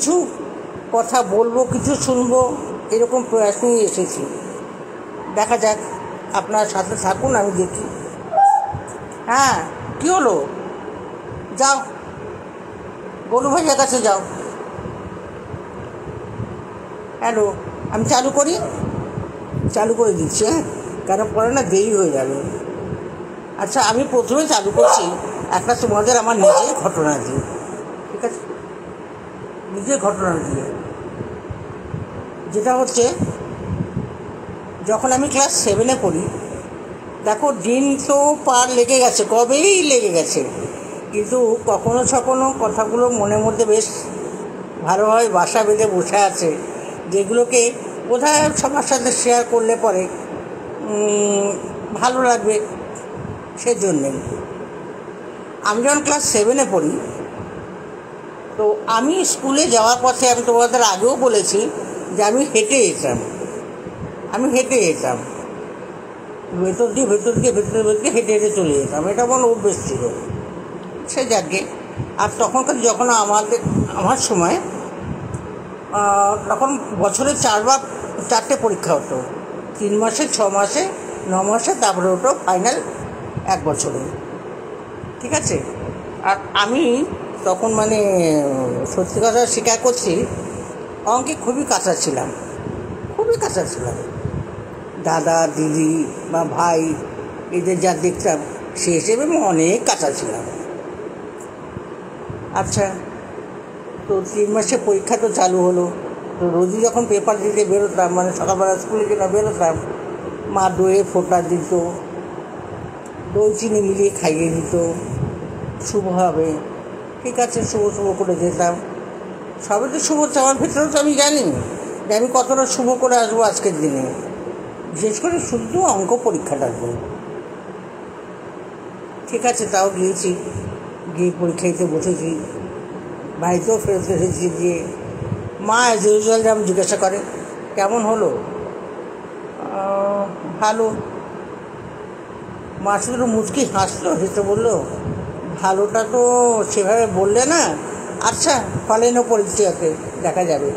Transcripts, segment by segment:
কিছু কথা বলবো, কিছু শুনবো, এরকম প্রয়াস নিয়ে এসেছি। দেখা যাক, আপনার সাথে থাকুন, আমি দেখি। হ্যাঁ, কী হলো? যাও, গরু ভাইয়ের কাছে যাও। হ্যালো, আমি চালু করে দিচ্ছি। হ্যাঁ, কেন পরে না দেরি হয়ে যাবে। আচ্ছা, আমি প্রথমে চালু করছি একটা তোমাদের আমার নিজের ঘটনা দিয়ে। ঠিক আছে, নিজের ঘটনা দিয়ে, যেটা হচ্ছে যখন আমি ক্লাস 7-এ পড়ি। দেখো, দিন তো পার লেগে গেছে, কবেই লেগে গেছে, কিন্তু কখনো সখনো কথাগুলো মনের মধ্যে বেশ ভালোভাবে বাসা বেঁধে বসে আছে, যেগুলোকে বোধহয় সবার সাথে শেয়ার করলে পরে ভালো লাগবে। সেজন্যে আমি যখন ক্লাস 7-এ পড়ি, তো আমি স্কুলে যাওয়ার পথে, আমি তোমাদের আগেও বলেছি যে আমি হেঁটে যেতাম। ভেতর দিয়ে হেঁটে হেঁটে চলে যেতাম। এটা আমার অভ্যেস ছিল। সে যাকে, আর তখনকার যখন আমার সময় তখন বছরে 4টে পরীক্ষা হতো, 3 মাসে, 6 মাসে, 9 মাসে, তারপরে হতো ফাইনাল 1 বছরে। ঠিক আছে, আর আমি তখন সত্যি কথা স্বীকার করছি, অঙ্কে খুবই কাঁচা ছিলাম। দাদা, দিদি বা ভাই এদের যা দেখতাম, সে হিসেবে আমি অনেক কাঁচা ছিলাম। আচ্ছা, তো 3 মাসে পরীক্ষা তো চালু হলো। তো রোজই যখন পেপার দিতে বেরোতাম, সকালবেলা স্কুলে জন্য বেরোতাম, মা দইয়ে ফোঁটা দিত, দই চিনি মিলিয়ে খাইয়ে দিত, শুভ হবে। ঠিক আছে, শুভ করে যেতাম। সবে তো শুভ হচ্ছে, আমার ভেতরে তো আমি জানি যে আমি কতটা শুভ করে আসবো আজকের দিনে, বিশেষ করে শুদ্ধ অঙ্ক পরীক্ষাটার জন্য। ঠিক আছে, তাও গিয়ে পরীক্ষা দিতে বসেছি। বাড়িতেও ফেরত এসেছি, যে মা অ্যাজ ইউজুয়াল যেমন জিজ্ঞাসা করে, কেমন হলো? ভালো। মা শুধু মুচকি হাসলো, হেসে বললো, ভালোটা তো সেভাবে বললে না। আচ্ছা, ফলেনও পরীক্ষাতে দেখা যাবে।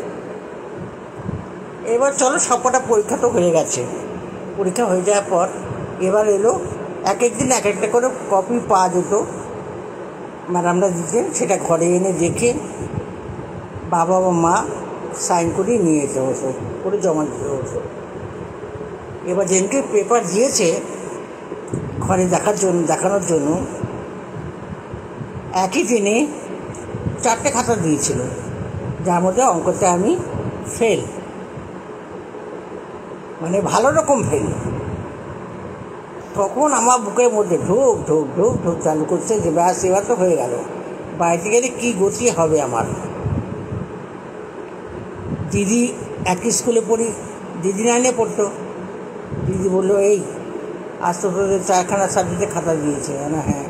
এবার চলো, সবকটা পরীক্ষা তো হয়ে গেছে। পরীক্ষা হয়ে যাওয়ার পর এবার এলো, এক দিন এক একটা করে কপি পাওয়া যেত, ম্যাডামরা দিতেন। সেটা ঘরে এনে দেখে বাবা বা মা সাইন করে নিয়ে যেতে হতো, করে জমা দিতে হতো। এবার যেদিনকে পেপার দিয়েছে ঘরে দেখানোর জন্য, একই দিনে 4টে খাতা দিয়েছিল, যার মধ্যে অঙ্কতে আমি ফেল, ভালো রকম ফেল। তখন আমার বুকের মধ্যে ঢোক ঢোক ঢোক ঢোক চালু করছে, যে ব্যাস, এবার তো হয়ে গেল, বাড়িতে গেলে কী গতি হবে আমার। দিদি একই স্কুলে পড়ি, দিদি 9-এ পড়তো। দিদি বললো, এই আজ তো তোদের 4খানা সাবজেক্টে খাতা দিয়েছে। না, হ্যাঁ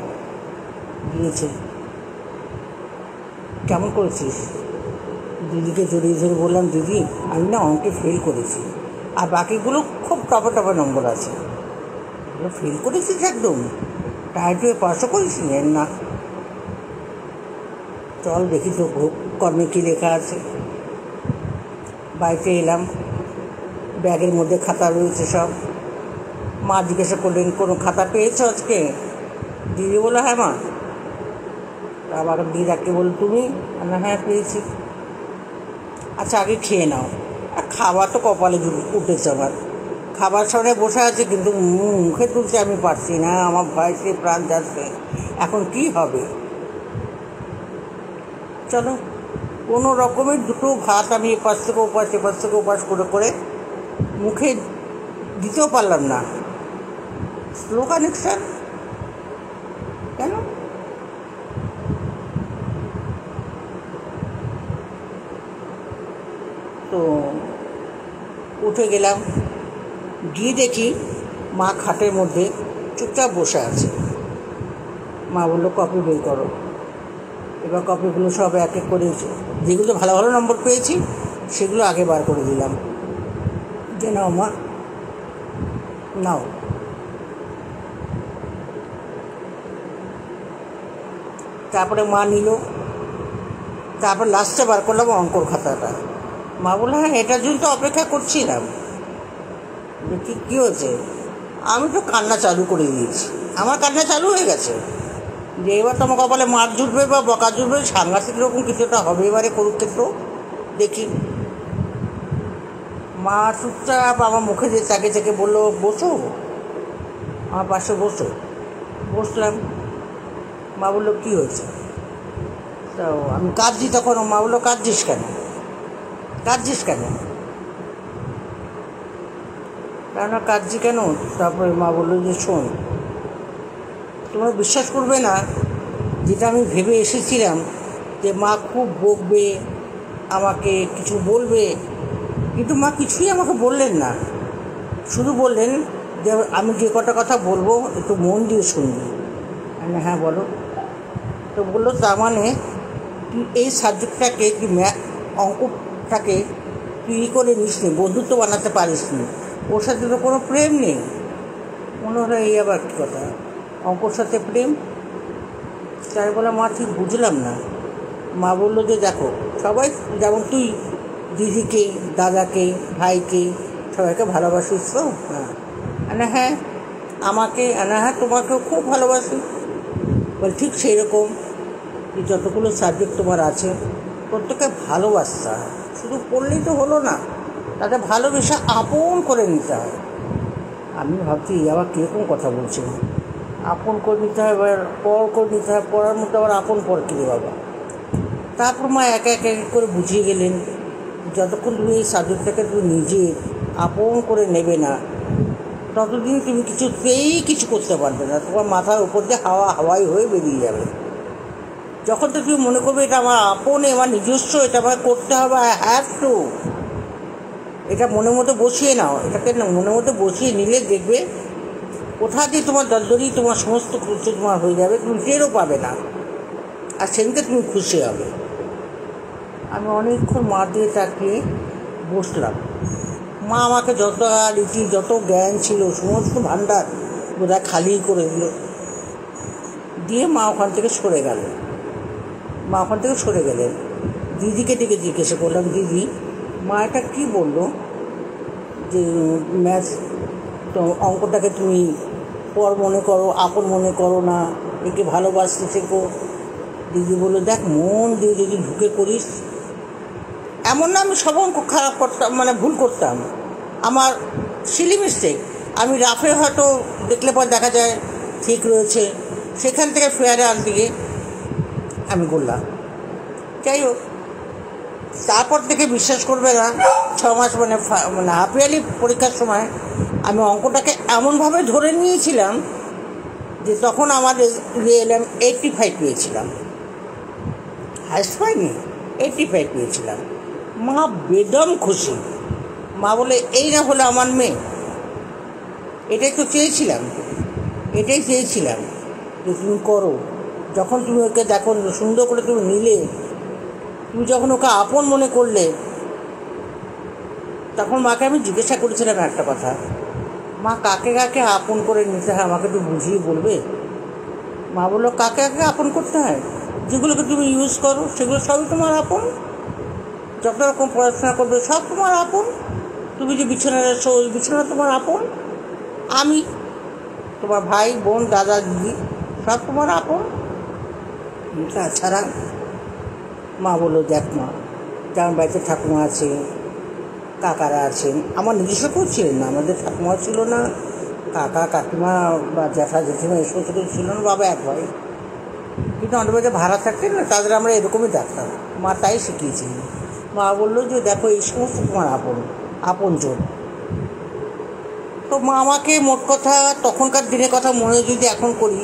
দিয়েছে। কেমন করেছিস? দিদিকে জড়িয়ে ধরে বললাম, দিদি আমি না অঙ্কে ফেল করেছি, আর বাকিগুলো খুব টপা নম্বর আছে। ফেল করেছিস একদম? টাইটে পাশও করিস? না। চল দেখি তো কর্মে কী লেখা আছে। বাড়িতে এলাম, ব্যাগের মধ্যে খাতা রয়েছে সব। মা জিজ্ঞাসা করলেন, কোনো খাতা পেয়েছো আজকে? দিদি বললো, হ্যাঁ মা। আবার দিদাকে বলল, তুমি? না, হ্যাঁ পেয়েছি। আচ্ছা, আগে খেয়ে নাও। আর খাবার তো কপালে উঠেছে আমার। খাবার সামনে বসে আছে, কিন্তু মুখে তুলতে আমি পারছি না, আমার ভয়তে প্রাণ যাচ্ছে। এখন কি হবে? চলো, কোনো রকমের দুটো ভাত আমি এপাশ থেকে ওপাশ করে মুখে দিতেও পারলাম না। স্লো কানেকশান কেন? তো উঠে গেলাম, গিয়ে দেখি মা খাটের মধ্যে চুপচাপ বসে আছে। মা বললো, কপি বের করো। এবার কপিগুলো সব এক এক করে, যেগুলো ভালো নম্বর পেয়েছি সেগুলো আগে বার করে দিলাম, যে নাও মা, নাও। তারপরে মা নিল, তারপর লাস্টে বার করলাম অঙ্কর খাতাটা। মা বললো, হ্যাঁ এটার জন্য তো অপেক্ষা করছিলাম। কী হয়েছে? আমি তো কান্না চালু করে দিয়েছি, আমার কান্না চালু হয়ে গেছে যে এবার তো আমার কপালে মার জুটবে বা বকা জুটবে, সাংঘাতিক রকম কিছুটা হবে এবারে কুরুক্ষেত্র। দেখি। মা চুপচাপ আমার মুখে দিয়ে চাকে চাকে বললো, বসো, আমার পাশে বসো। বসলাম। মা বললো, কী হয়েছে? তো আমি কাঁদছি তখন। মা বললো, কাঁদছিস কেন? কেননা কাঁদছি কেন? তারপরে মা বললো যে, শোন, তোমরা বিশ্বাস করবে না, যেটা আমি ভেবে এসেছিলাম যে মা খুব বকবে, আমাকে কিছু বলবে, কিন্তু মা কিছুই আমাকে বললেন না। শুধু বললেন যে আমি যে কটা কথা বলবো একটু মন দিয়ে শুনবি। আমি, হ্যাঁ বলো। তো বললো, তার মানে তুই এই সাবজেক্টটাকে, কি অঙ্কটাকে তুই করে নিস নি, বন্ধুত্ব বানাতে পারিস নি, ওর সাথে তো কোনো প্রেম নেই। মনে হলো এই আবার কী কথা, অঙ্কর সাথে প্রেম? তাই বলে, মা ঠিক বুঝলাম না। মা বললো যে, দেখো, সবাই যেমন তুই দিদিকে, দাদাকে, ভাইকে, সবাইকে ভালোবাসিস তো? হ্যাঁ। হ্যাঁ আমাকে, হ্যাঁ তোমাকেও খুব ভালোবাসি। বলে, ঠিক সেই রকম যতগুলো সাবজেক্ট তোমার আছে প্রত্যেকে ভালোবাসতে হয়, শুধু পড়লেই তো হলো না, তাতে ভালোবেসে আপন করে নিতে হয়। আমি ভাবছি আবার কীরকম কথা বলছি, আপন করে নিতে হয়, এবার পর করে নিতে হয়, পড়ার মধ্যে আবার আপন পর কিনে বাবা। তারপর মা এক এক করে বুঝিয়ে গেলেন, যতক্ষণ তুমি এই সাবজেক্টটাকে তুমি নিজে আপন করে নেবে না, ততদিন তুমি কিছু করতে পারবে না। তোমার মাথার উপর দিয়ে হাওয়াই হয়ে বেরিয়ে যাবে। যখন তো তুমি মনে করবে এটা আমার আপন, আমার নিজস্ব, এটা আমার করতে হবে, আই হ্যাভ টু, এটা মনের মধ্যে বসিয়ে নাও। এটাকে মনের মধ্যে বসিয়ে নিলে দেখবে কোথা দিয়ে তোমার দরদরি, তোমার সমস্ত কিছু তোমার হয়ে যাবে, তুমি টেরও পাবে না, আর সেদিনকে তুমি খুশি হবে। আমি অনেকক্ষণ মা দিয়ে তাকিয়ে বসলাম। মা আমাকে যত রীতি, যত জ্ঞান ছিল, সমস্ত ভাণ্ডার বোধহয় খালি করে দিল। দিয়ে মা ওখান থেকে সরে গেলেন। দিদিকে ডেকে জিজ্ঞাসা করলাম, দিদি, মা এটা কী বললো যে ম্যাথ তো অঙ্কটাকে তুমি পর মনে করো, আপন মনে করো না, একে ভালোবাসতে শেখো। দিদি বললো, দেখ, মন দিয়ে যদি ঢুকে করিস, এমন না আমি সব অঙ্ক খারাপ করতাম, মানে ভুল করতাম, আমার সিলি মিস্টেক, আমি রাফে হয়তো দেখলে পর দেখা যায় ঠিক রয়েছে, সেখান থেকে ফেয়ারে আর দিকে আমি করলাম। যাই হোক, তারপর থেকে বিশ্বাস করবে না, 6 মাস মানে হাফ ইয়ারলি পরীক্ষার সময় আমি অঙ্কটাকে এমনভাবে ধরে নিয়েছিলাম যে তখন আমার এলাম 85 পেয়েছিলাম, হাইস্ট পাইনি, 85 পেয়েছিলাম। মা বেদম খুশি। মা বলে, এই না হলো আমার মেয়ে, এটাই চেয়েছিলাম যে তুমি করো। যখন তুমি ওকে দেখো সুন্দর করে তুমি নিলে, তুমি যখন ওকে আপন মনে করলে, তখন মাকে আমি জিজ্ঞাসা করেছিলাম একটা কথা, মা কাকে কাকে আপন করে নিতে হয় আমাকে একটু বুঝিয়ে বলবে? মা বললো, কাকে কাকে আপন করতে হয়? যেগুলোকে তুমি ইউজ করো সেগুলো সবই তোমার আপন, যত রকম পড়াশোনা করবে সব তোমার আপন, তুমি যে বিছানায় আছো ওই বিছানা তোমার আপন, আমি, তোমার ভাই বোন, দাদা দিদি, সব তোমার আপন। তাছাড়া মা বললো, দেখ মা, যেমন বাড়িতে ঠাকুমা আছে, কাকারা আছেন, আমার নিজস্ব কেউ ছিলেন না, আমাদের ঠাকুমা ছিল না, কাকা কাকিমা বা জ্যাঠা জেঠিমা এই সমস্ত কিছু ছিল না, বাবা এক ভাই, কিন্তু আমাদের বাড়িতে ভাড়া থাকতেন না, তাদের আমরা এরকমই ডাকতাম। মা তাই শিখিয়েছিলেন। মা বললো যে, দেখো, এই সমস্ত তোমার আপনজন। তো মা আমাকে মোট কথা, তখনকার দিনের কথা মনে যদি এখন করি,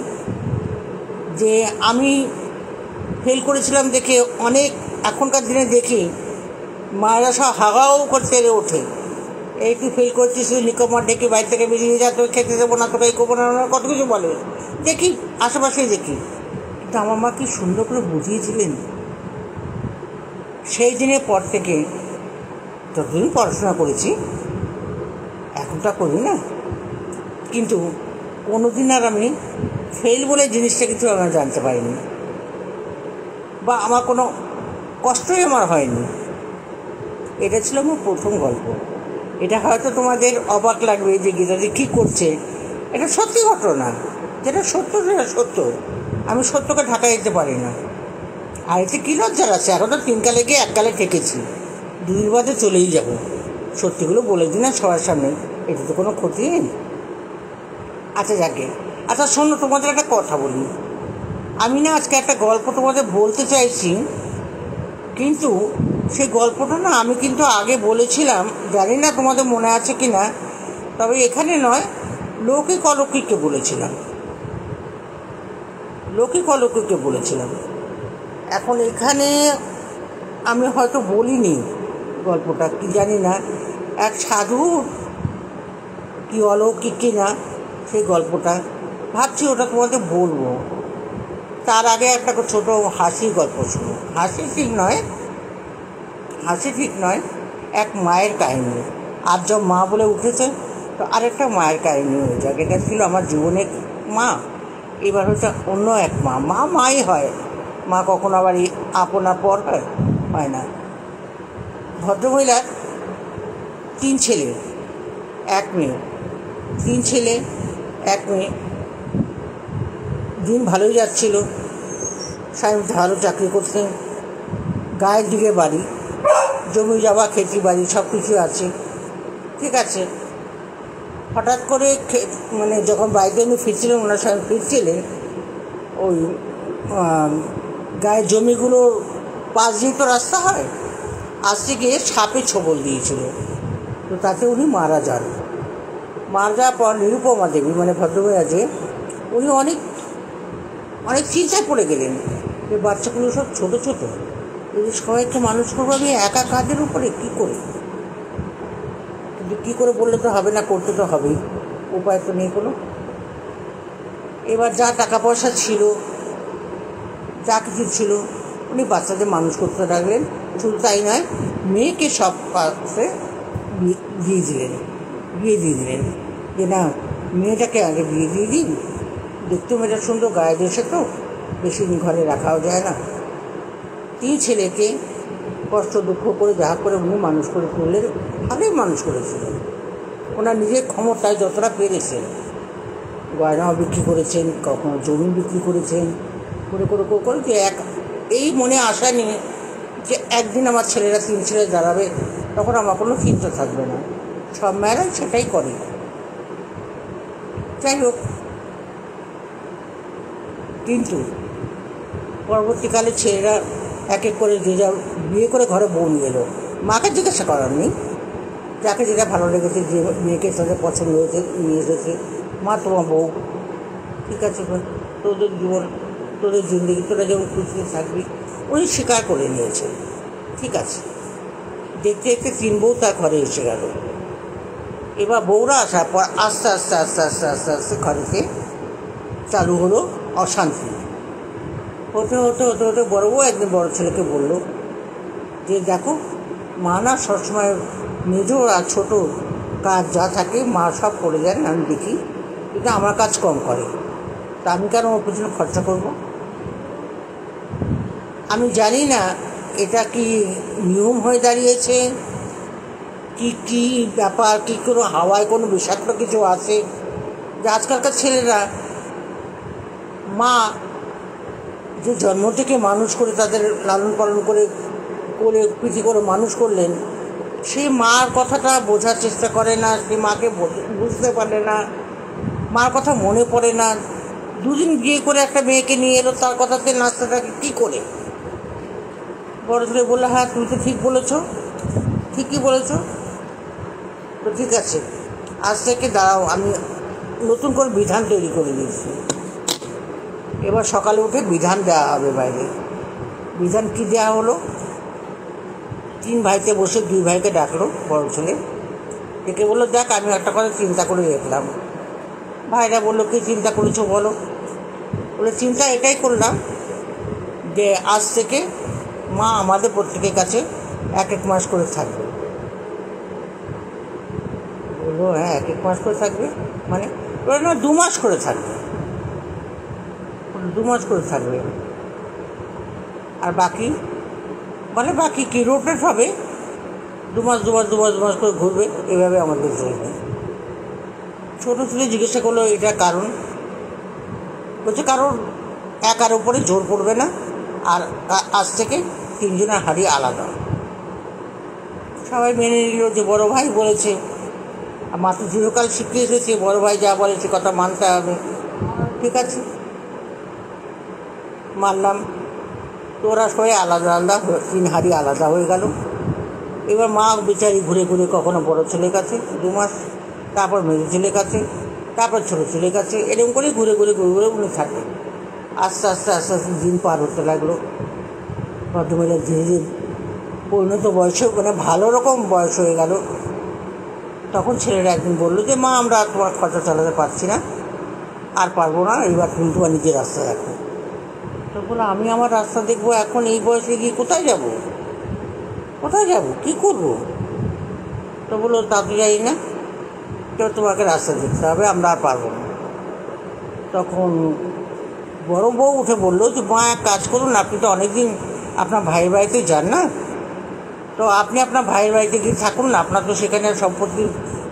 যে আমি ফেল করেছিলাম দেখে অনেক, এখনকার দিনে দেখি মায়েরা সব হাগাও করতে ওঠে, এই তুই ফেল করছিস, তুই নিকমার ডেকে বাড়ি থেকে বেরিয়ে যা, তোকে খেতে দেবো না, তোকে এই করবো না, কত কিছু বলে দেখি, আশেপাশেই দেখি। কিন্তু আমার মা কি সুন্দর করে বুঝিয়েছিলেন। সেই দিনের পর থেকে যতদিন পড়াশোনা করেছি, এখনটা করি না, কিন্তু কোনোদিন আর আমি ফেল বলে জিনিসটা কিছু আমি জানতে পারিনি, বা আমার কোনো কষ্টই আমার হয়নি। এটা ছিল আমার প্রথম গল্প। এটা হয়তো তোমাদের অবাক লাগবে যে গীতাদি কী করছে, এটা সত্যি ঘটনা, যেটা সত্য সেটা সত্য। আমি সত্যকে ঢাকা দিতে পারি না। আর এতে কী লজ্জার আছে? এখন তো 3 কালে গিয়ে 1 কালে ঠেকেছি, 2 বাদে চলেই যাব। সত্যিগুলো বলে দিই না সবার সামনে, এটা তো কোনো ক্ষতি নেই। আচ্ছা যাকে, আচ্ছা শোনো, তোমাদের একটা কথা বলি। আমি না আজকে একটা গল্প তোমাদের বলতে চাইছি, কিন্তু সেই গল্পটা না আমি কিন্তু আগে বলেছিলাম, জানি না তোমাদের মনে আছে কি না। তবে এখানে নয়, লৌকিক অলৌকিককে বলেছিলাম, লৌকিক অলৌকিককে বলেছিলাম। এখন এখানে আমি হয়তো বলিনি গল্পটা, কি জানি না, এক সাধু কি অলৌকিক কি না সেই গল্পটা ভাবছি ওটা তোমাদের বলবো। তার আগে একটা ছোট হাসির গল্প শুনো। হাসি ঠিক নয়, এক মায়ের কাহিনী। আর যা মা বলে উঠেছে, তো আরেকটা মায়ের কাহিনী হয়ে যাক। এটা ছিল আমার জীবনের মা, এবার হচ্ছে অন্য এক মা। মাই হয়, মা কখনো আবার আপনা পর হয় না। ভদ্রমহিলার 3 ছেলে 1 মেয়ে, 3 ছেলে 1 মেয়ে। দিন ভালোই যাচ্ছিল, স্বামী ভালো চাকরি করতেন, গায়ের দিকে বাড়ি, জমি জমা খেতি বাড়ি সব কিছু আছে, ঠিক আছে। হঠাৎ করে মানে যখন বাড়িতে উনি ফিরছিলেন, ওনার স্বামী ফিরছিলেন, ওই গায়ের জমিগুলোর পাশ দিয়ে তো রাস্তা হয়, আসতে গিয়ে সাপে ছোবল দিয়েছিল। তো তাতে উনি মারা যাওয়ার পর নিরুপমা দেবী মানে ভদ্রমহিলা যে, উনি অনেক চিন্তায় পড়ে গেলেন যে বাচ্চাগুলো সব ছোটো ছোটো, যদি সবাইকে মানুষ করবো আমি একা কাঁধের উপরে কী করে? কিন্তু কী করে বললে তো হবে না, করতে তো হবেই, উপায় তো নেই কোনো। এবার যা টাকা পয়সা ছিল, যা কিছু ছিল, উনি বাচ্চাদের মানুষ করতে লাগলেন। শুধু তাই নয়, মেয়েকে সব কাছে বিয়ে দিয়ে দিলেন যে না, মেয়েটাকে আগে বিয়ে দিয়ে দিন, দেখতে মেয়েটা সুন্দর, গায়ে দেশে তো বেশি দিন ঘরে রাখাও যায় না। 3 ছেলেকে কষ্ট দুঃখ করে যা করে উনি মানুষ করে তুললেন, ভালোই মানুষ করেছিলেন। ওনার নিজের ক্ষমতায় যতটা পেরেছেন, গয়নাও বিক্রি করেছেন, কখনো জমি বিক্রি করেছেন, করে যে এই মনে আশা নিয়ে যে একদিন আমার ছেলেরা 3 ছেলে দাঁড়াবে, তখন আমার কোনো চিন্তা থাকবে না। সব মেয়েরাই সেটাই করে। যাই হোক, কিন্তু পরবর্তীকালে ছেলেরা এক এক করে যে যা বিয়ে করে ঘরে বউ নিয়ে এলো। মাকে জিজ্ঞাসা করার নেই, যাকে যেটা ভালো লেগেছে, যে মেয়েকে তাদের পছন্দ হয়েছে নিয়ে এসেছে। মা তোমার বউ, ঠিক আছে, তোদের জীবন, তোদের জিন্দগি, তোরা যেমন খুশি থাকবি। উনি স্বীকার করে নিয়েছেন, ঠিক আছে। দেখতে দেখতে 3 বউ তার ঘরে এসে গেল। এবার বউরা আসার পর আস্তে আস্তে ঘরেতে চালু হলো অশান্তি। হতে বড় বউ একদিন বড় ছেলেকে বলল যে দেখো, মা না সবসময় মেজো আর ছোটো কাজ যা থাকে মা সব করে দেন, আমি দেখি, কিন্তু আমার কাজ কম করে, তা আমি কেন ওর পিছনে খরচা করব? আমি জানি না এটা কি নিয়ম হয়ে দাঁড়িয়েছে, কি ব্যাপার, কি কোনো হাওয়ায় কোনো বিষাক্ত কিছু আছে যে আজকালকার ছেলেরা মা যে জন্ম থেকে মানুষ করে তাদের লালন পালন করে প্রীতি করে মানুষ করলেন, সেই মার কথাটা বোঝার চেষ্টা করে না, সে মাকে বুঝতে পারে না, মার কথা মনে পড়ে না। 2 দিন বিয়ে করে একটা মেয়েকে নিয়ে এলো, তার কথাতে নাচতে থাকে কী করে? বড় ছেলে বললো, হ্যাঁ তুমি তো ঠিকই বলেছ, তো ঠিক আছে, আজ থেকে দাঁড়াও, আমি নতুন করে বিধান তৈরি করে দিয়েছি। এবার সকালে উঠে বিধান দেওয়া হবে বাইরে। বিধান কী দেওয়া হলো? 3 ভাইতে বসে 2 ভাইকে ডাকলো, বড় ছেলে ডেকে বললো, দেখ আমি একটা কথা চিন্তা করে দেখলাম। ভাইরা বললো, কী চিন্তা করেছো বলো? বলে, চিন্তা এটাই করলাম যে আজ থেকে মা আমাদের প্রত্যেকের কাছে 1 মাস করে থাকবে। বললো, হ্যাঁ 1 মাস করে থাকবে মানে? বললো না, 2 মাস করে থাকবে। 2 মাস করে থাকবে, আর বাকি মানে বাকি কি রোটেট হবে, 2 মাস 2 মাস 2 মাস 2 মাস করে ঘুরবে, এভাবে আমাদের চলবে। ছোটো ছেলে জিজ্ঞাসা করলো এটা কারণ, বলছে কারণ একার উপরে জোর পড়বে না, আর আজ থেকে 3 জনের হাড়ি আলাদা। সবাই মেনে নিল যে বড় ভাই বলেছে, মা তো চিরকাল শিখে এসেছে বড় ভাই যা বলে সে কথা মানতে হবে। ঠিক আছে, মানলাম। তো ওরা সবাই আলাদা আলাদা 3 হাড়ি আলাদা হয়ে গেল। এবার মা বেচারি ঘুরে ঘুরে কখনো বড় ছেলের কাছে 2 মাস, তারপর মেজো ছেলের কাছে, তারপর ছোটো ছেলের কাছে, এরকম করে ঘুরে ঘুরে ঘুরে ঘুরে উনি থাকেন। আস্তে আস্তে আস্তে আস্তে দিন পার হতে লাগলো। ভদ্রমহিলা ধীরে ধীরে পরিণত বয়সে, মানে ভালো রকম বয়স হয়ে গেল। তখন ছেলেরা একদিন বললো যে মা আমরা তোমার খরচা চালাতে পারছি না, আর পারবো না, এবার তুমি তোমার নিজের রাস্তা দেখো। তো বলো আমি আমার রাস্তা দেখবো, এখন এই বয়সে গিয়ে কোথায় যাব, কোথায় যাব, কী করবো? তো বললো তা তো যাই না, তো তোমাকে রাস্তা দেখতে হবে, আমরা আর পারবো না। তখন বড় বউ উঠে বললো যে মা এক কাজ করুন, আপনি তো অনেকদিন আপনার ভাইয়ের বাড়িতে যান না, তো আপনি আপনার ভাইয়ের বাড়িতে গিয়ে থাকুন না, আপনার তো সেখানে সম্পত্তির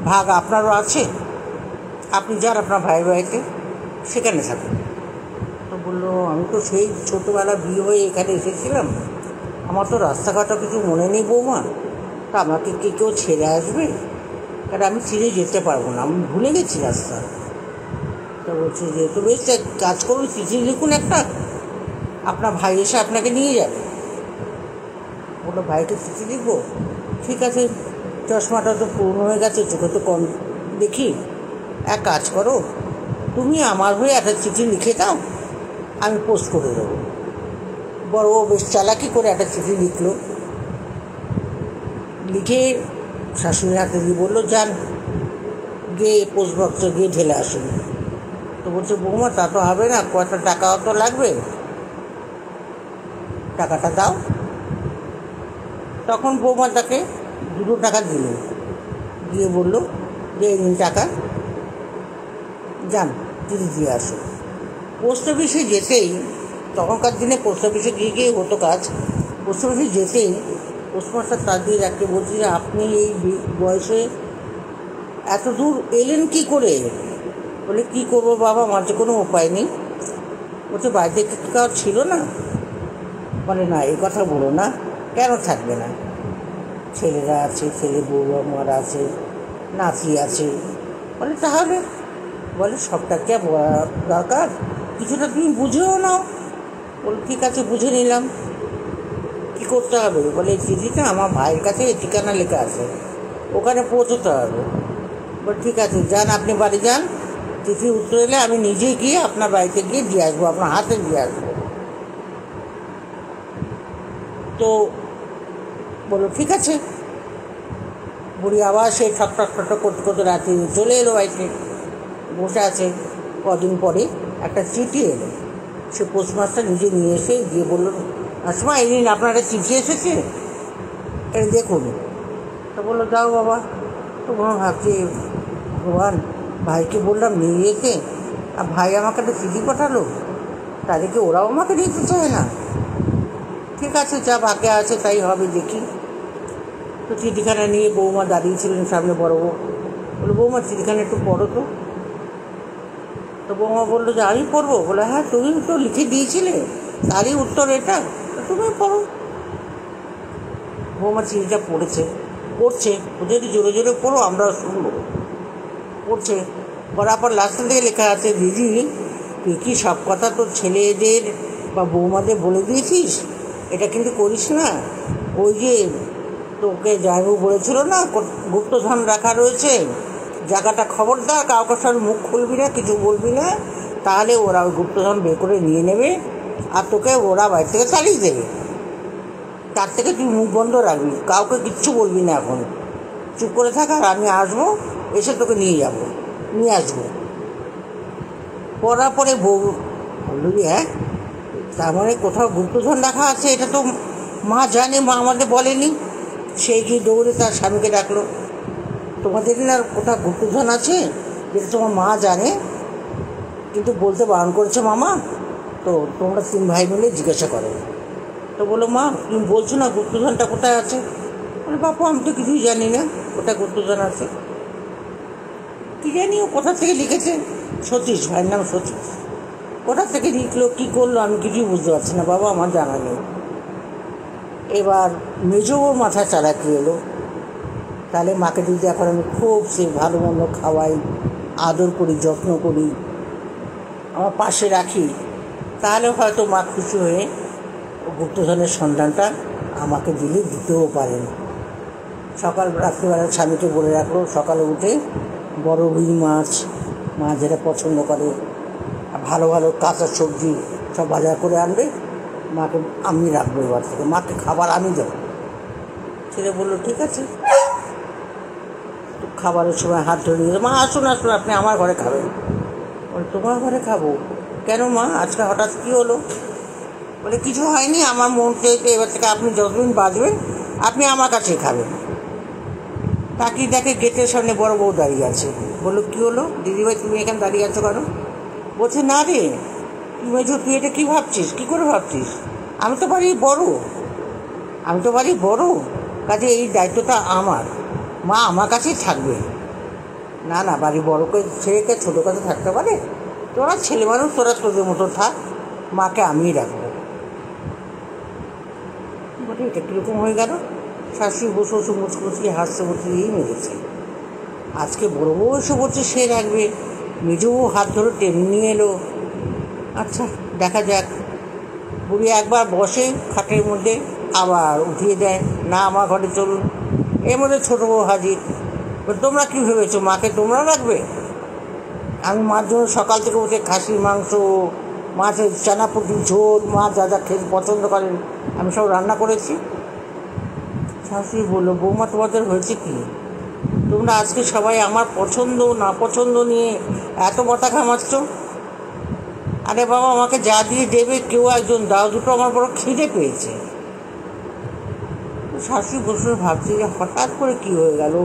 ভাগ আপনারও আছে, আপনি যান আপনার ভাইয়ের বাড়িতে, সেখানে থাকুন। তো বললো আমি তো সেই ছোটোবেলা বিয়ে হয়ে এখানে এসেছিলাম, আমার তো রাস্তাঘাটও কিছু মনে নেই বৌমা, তা আমাকে কি কেউ ছেড়ে আসবে? কারণ আমি ছেড়ে যেতে পারবো না, আমি ভুলে গেছি রাস্তা। তো বলছে যে তো বেশ এক কাজ করুন, চিঠি লিখুন একটা, আপনার ভাই এসে আপনাকে নিয়ে যাবে। বললো ভাইকে চিঠি লিখবো? ঠিক আছে, চশমাটা তো পুরনো হয়ে গেছে, চোখে তো কম দেখি, এক কাজ করো, তুমি আমার হয়ে একটা চিঠি লিখে দাও, আমি পোস্ট করে দেবো। বড় বেশ চালাকি করে একটা চিঠি লিখলো, লিখে শাশুড়ির হাতে দিয়ে বললো যান গিয়ে পোস্ট বক্সে গিয়ে ঢেলে আসুন। তো বলছে বৌমা তা তো হবে না, কয়টা টাকাও তো লাগবে, টাকাটা দাও। তখন বৌমা তাকে 2 টাকা দিল, দিয়ে বললো যে এই নিন টাকা, যান চিঠি দিয়ে আসুন। পোস্ট অফিসে যেতেই, তখনকার দিনে পোস্ট অফিসে গিয়ে গিয়ে হতো কাজ, পোস্ট অফিসে যেতেই পোস্টমাস্টার তার দিয়ে রাখতে বলছে যে আপনি এই বয়সে এত দূর এলেন কী করে? বলে কী করবো বাবা, আমার যে কোনো উপায় নেই। বলছে বাড়িতে কাউ ছিল না? বলে না, এই কথা বলো না, কেন থাকবে না, ছেলেরা আছে, ছেলে বউ মারা আছে, নাতি আছে। বলে তাহলে, বলে সবটা কে দরকার, কিছুটা তুমি বুঝেও নাও। বলে ঠিক আছে বুঝে নিলাম, কী করতে হবে? বলে এই চিঠিটা আমার ভাইয়ের কাছে এই ঠিকানা লেখা আছে, ওখানে পৌঁছতে হবে। বলে ঠিক আছে যান, আপনি বাড়ি যান, চিঠি উত্তর এলে আমি নিজেই গিয়ে আপনার বাড়িতে গিয়ে দিয়ে আসবো, আপনার হাতে দিয়ে আসবো। তো বললো ঠিক আছে। বুড়ি আবার সেই ঠকঠক ঠকঠক করতে করতে রাতে চলে এলো বাড়িতে, বসে আছে। কদিন পরে একটা চিঠি এলো, সে পোস্টমাস্টার নিজে নিয়ে এসে দিয়ে বললো আসমা এই দিন আপনার একটা চিঠি এসেছে, এটা দেখুন। তো বললো যাও বাবা। তো ভাবছি ভগবান, ভাইকে বললাম নিয়ে যেতে, আর ভাই আমাকে একটা চিঠি পাঠালো, তাদেরকে ওরাও আমাকে নিতে চায় না। ঠিক আছে যা ভাগ্যে আছে তাই হবে, দেখি। তো চিঠিখানা নিয়ে বৌমা দাঁড়িয়েছিলেন সামনে, বড় বউ বললো বৌমা চিঠিখানা একটু পড়ো তো। তো বৌমা বললো যে আমি পড়বো? বলে হ্যাঁ তুমি তো লিখে দিয়েছিলে, তারই উত্তর এটা, তুমি পড়ো। বৌমা চিঠিটা পড়ছে, যদি জোরে জোরে পড়ো আমরা শুনবো। পড়ছে, পড়ার পর লাস্টের দিকে লেখা আছে দিদি তুই কি সব কথা তোর ছেলেদের বা বৌমাদের বলে দিয়েছিস? এটা কিন্তু করিস না। ওই যে তোকে জামাইবাবু বলেছিল না গুপ্তধন রাখা রয়েছে, জায়গাটা খবরদার কাউকে সঙ্গে মুখ খুলবি না, কিছু বলবি না, তাহলে ওরা ওই গুপ্তধন বের করে নিয়ে নেবে আর তোকে ওরা বাড়ি থেকে তাড়িয়ে দেবে। তার থেকে তুই মুখ বন্ধ রাখবি, কাউকে কিচ্ছু বলবি না, এখন চুপ করে থাক, আর আমি আসবো, এসে তোকে নিয়ে আসবো। পড়ার পরে বউ বললো যে হ্যাঁ তার মানে কোথাও গুপ্তধন রাখা আছে, এটা তো মা জানে, মা আমাদের বলেনি। সেই গিয়ে দৌড়ে তার স্বামীকে ডাকলো, তোমাদের না কোথাও গুপ্তধন আছে যেটা তোমার মা জানে, কিন্তু বলতে বারণ করেছে মামা, তো তোমরা 3 ভাই মিলে জিজ্ঞাসা করো। তো বললো, মা তুমি বলছো না গুপ্তধনটা কোথায় আছে? বলে, বাপু আমি তো কিছুই জানি না কোথায় গুপ্তধন আছে। কী জানি ও কোথা থেকে লিখেছে, সতীশ, ভাইয়ের নাম সতীশ, কোথা থেকে লিখলো কী করলো আমি কিছুই বুঝতে পারছি না বাবা, আমার জানা নেই। এবার মেজো ওর মাথায় চালাকি এলো, তাহলে মাকে যদি এখন আমি খুব সে ভালো মন্দ খাওয়াই, আদর করি, যত্ন করি, আমার পাশে রাখি, তাহলে হয়তো মা খুশি হয়ে গুপ্তধনের সন্ধানটা আমাকে দিতেও পারেন। রাত্রিবেলা স্বামীকে বলে রাখলো, সকালে উঠে বড় রুই মাছ, মা যেটা পছন্দ করে, ভালো ভালো কাঁচা সবজি সব বাজার করে আনবে, মাকে আমি রাখবো এবার থেকে, মাকে খাবার আমি দেবো। ছেলে বললো, ঠিক আছে। খাবারের সময় হাত ধরে নিয়ে, মা আসুন আসুন আপনি আমার ঘরে খাবেন। বলে, তোমার ঘরে খাবো কেন মা, আজকে হঠাৎ কী হলো? বলে, কিছু হয়নি, আমার মন চেয়েছে এবার থেকে আপনি যতদিন বাঁচবেন আপনি আমার কাছেই খাবেন। তাকিয়ে দেখে গেটের সামনে বড় বউ দাঁড়িয়ে আছে। বললো, কী হলো দিদিভাই, তুমি এখানে দাঁড়িয়ে আছো কেন? বলছে, না রে তুই এটা কী ভাবছিস, কী করে ভাবছিস? আমি তো বাড়ির বড়, কাজে এই দায়িত্বটা আমার, মা আমার কাছেই থাকবে। না না, বাড়ি বড়কে ছেলেকে ছোটো কাছে থাকতে পারে? তোরা ছেলে মানুষ, তোরা তোদের মতো থাক, মাকে আমিই রাখবো। বলে, এটা কীরকম হয়ে গেল? শাশুড়ি বসে বসে মুচকি হাসতে বলতে এই মেরেছে, আজকে বড় বউ এসে বলছে সে রাখবে, মেজো বউ হাত ধরে টেনে নিয়ে এলো। আচ্ছা দেখা যাক। বুড়ি একবার বসে খাটের মধ্যে, আবার উঠিয়ে দেয়, না আমার ঘরে চলুন। এর মধ্যে ছোটো বউ হাজির। তোমরা কী ভেবেছো মাকে তোমরা রাখবে? আমি মার জন্য সকাল থেকে বসে খাসির মাংস, মাছের চানাপুটি ঝোল, মা যা যা খেতে পছন্দ করেন আমি সব রান্না করেছি। শাশুড়ি বললো, বৌমা তোমাদের হয়েছে কি? তোমরা আজকে সবাই আমার পছন্দ না পছন্দ নিয়ে এত মাথা ঘামাচ্ছ? আরে বাবা, আমাকে যা দিয়ে দেবে কেউ একজন দাও, দুটো আমার বড় খিদে পেয়েছে। শাশুড়ি বসে ভাবছি যে হঠাৎ করে কী হয়ে গেল,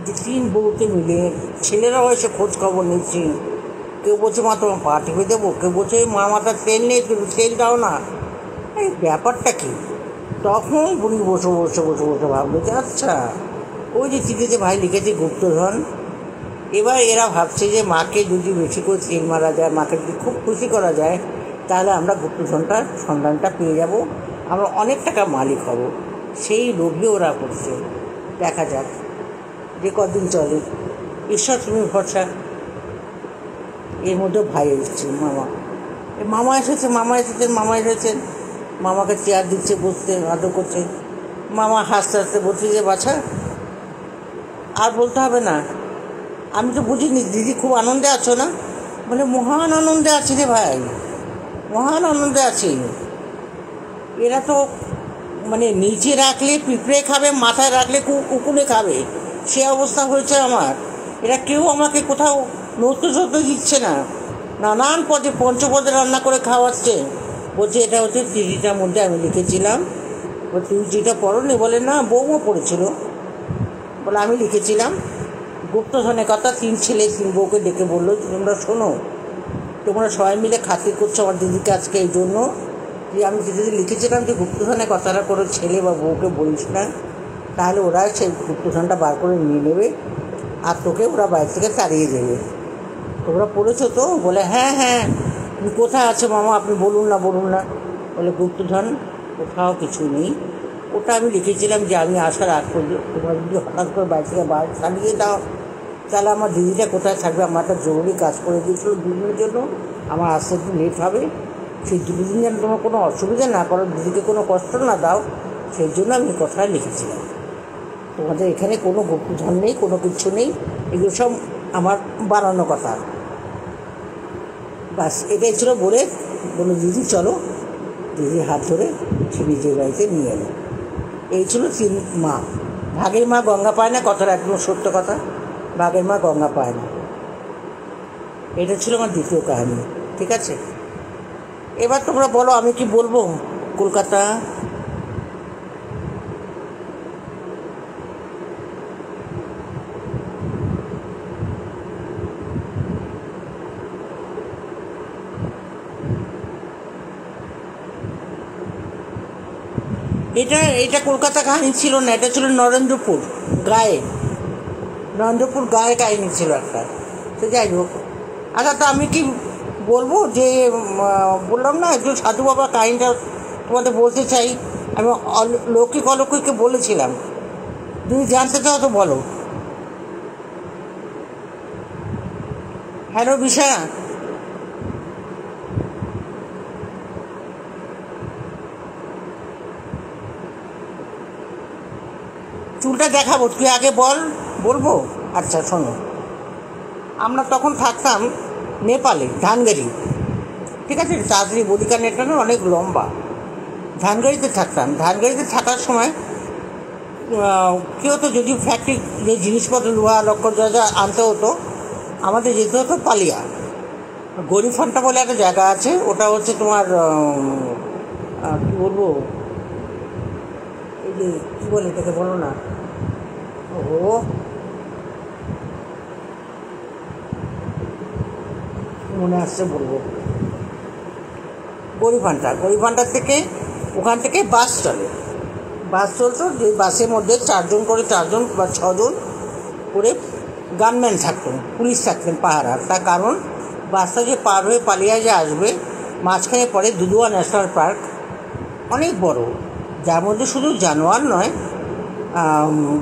যে 3 বউতে মিলে ছেলেরাও এসে খোঁজ খবর নিচ্ছি। কেউ বলছে, মা তোমার পা টিপে দেবো, কেউ বলছে মা মাথার তেল নেই, তেল দাও না। এই ব্যাপারটা কী? তখন বুড়ি বসে ভাবলো যে আচ্ছা, ওই যে চিঠিতে ভাই লিখেছে গুপ্তধন, এবার এরা ভাবছে যে মাকে যদি বেশি করে তেল মারা যায়, মাকে যদি খুব খুশি করা যায়, তাহলে আমরা গুপ্তধনটার সন্ধানটা পেয়ে যাব, আমরা অনেক টাকা মালিক হব, সেই লোভে ওরা করছে। দেখা যাক যে কদিন চলে, ঈশ্বর তুমি ভরসা। এর মধ্যে ভাই এসেছে, মামা এসেছেন। মামাকে চেয়ার দিচ্ছে, বসতে আদর করছে। মামা হাসতে হাসতে বলছে যে, বাছা আর বলতে হবে না, আমি তো বুঝিনি দিদি খুব আনন্দে আছো না? বলে, মহান আনন্দে আছি রে ভাই, মহান আনন্দে আছি। এরা তো নিচে রাখলে পিঁপড়ে খাবে, মাথায় রাখলে কুকুরে খাবে, সে অবস্থা হয়েছে আমার। এরা কেউ আমাকে কোথাও নড়তে দিচ্ছে না, নানান পদে পঞ্চপদে রান্না করে খাওয়াচ্ছে। বলছে, এটা হচ্ছে চিঠিটার মধ্যে আমি লিখেছিলাম। তুমি চিঠিটা পড়োনি? বলে, না বৌমা পড়েছিল। বলে, আমি লিখেছিলাম গুপ্তধনের কথা। 3 ছেলে 3 বউকে ডেকে বললো, তোমরা শোনো, তোমরা সবাই মিলে খাতির করছো আমার দিদিকে আজকে এই জন্য যে আমি চিঠিতে লিখেছিলাম যে গুপ্তধনের কথাটা করে ছেলে বা বউকে বলিস না, তাহলে ওরা সেই গুপ্তধনটা বার করে নিয়ে নেবে আর তোকে ওরা বাইরে থেকে তাড়িয়ে দেবে। তোমরা পড়েছো তো? বলে, হ্যাঁ। কোথায় আছে মামা, আপনি বলুন না। বলে, গুপ্তধন কোথাও কিছু নেই, ওটা আমি লিখেছিলাম যে আমি আসার আগ পর্যন্ত তোমরা যদি হঠাৎ করে বাইরে থেকে তাড়িয়ে দাও, তাহলে আমার দিদিটা কোথায় থাকবে? আমার একটা জরুরি কাজ করে দিয়েছিল 2 দিনের জন্য, আমার আসতে একটু লেট হবে, সেই 2 দিন যেন তোমার কোনো অসুবিধা না করো, দিদিকে কোনো কষ্ট না দাও, সেই জন্য আমি কথাটা লিখেছিলাম। তোমাদের এখানে কোনো গুপ্তধন নেই, কোনো কিছু নেই, এগুলো সব আমার বানানো কথা। বাস এটাই ছিল। বলে দিদি চলো, দিদির হাত ধরে সে নিজের বাড়িতে নিয়ে এলো। এই ছিল 3 মা। ভাগের মা গঙ্গা পায় না, কথাটা একদম সত্য কথা, ভাগের মা গঙ্গা পায় না। এটা ছিল আমার দ্বিতীয় কাহিনী। ঠিক আছে, এবার তোমরা বলো আমি কি বলবো? কলকাতা এটা এটা কলকাতা কাহিনী ছিল না, এটা ছিল নরেন্দ্রপুর গায়ে, নরেন্দ্রপুর গায়ে কাহিনী ছিল একটা। তো যাই হোক, আচ্ছা, তো আমি কি বলবো যে বললাম না একজন সাধু বাবার কাহিনীটা তোমাদের বলতে চাই। আমি লৌকিক অলৌকিককে বলেছিলাম, তুমি জানতে চাও তো বলো। হ্যালো বিশা, চুলটা দেখাবো, তুই আগে বল। বলবো? আচ্ছা শোনো, আমরা তখন থাকতাম নেপালে, ধানগাড়ি, ঠিক আছে, তাড়াতাড়ি বলি কারণ এটা না অনেক লম্বা। ধানগাড়িতে থাকতাম, ধানগাড়িতে থাকার সময় কী হতো, যদি ফ্যাক্টরি যে জিনিসপত্র লোহা লক্কর যা যা আনতে হতো, আমাদের যেতে হতো পালিয়া। গরিফান্টা বলে একটা জায়গা আছে, ওটা হচ্ছে তোমার কী বলবো, এই যে কী বলে এটাকে, বলো না, ও মনে আসছে বলবো, গরিফান্টার থেকে, ওখান থেকে বাস চলে, বাস চলতো, যে বাসের মধ্যে 4জন করে, 4জন বা 6জন করে গানম্যান থাকতেন, পুলিশ থাকতেন পাহারা। তার কারণ বাসটা যে পার হয়ে পালিয়ে যে আসবে, মাঝখানে পড়ে দুধুয়া ন্যাশনাল পার্ক, অনেক বড়, যার মধ্যে শুধু জানোয়ার নয়,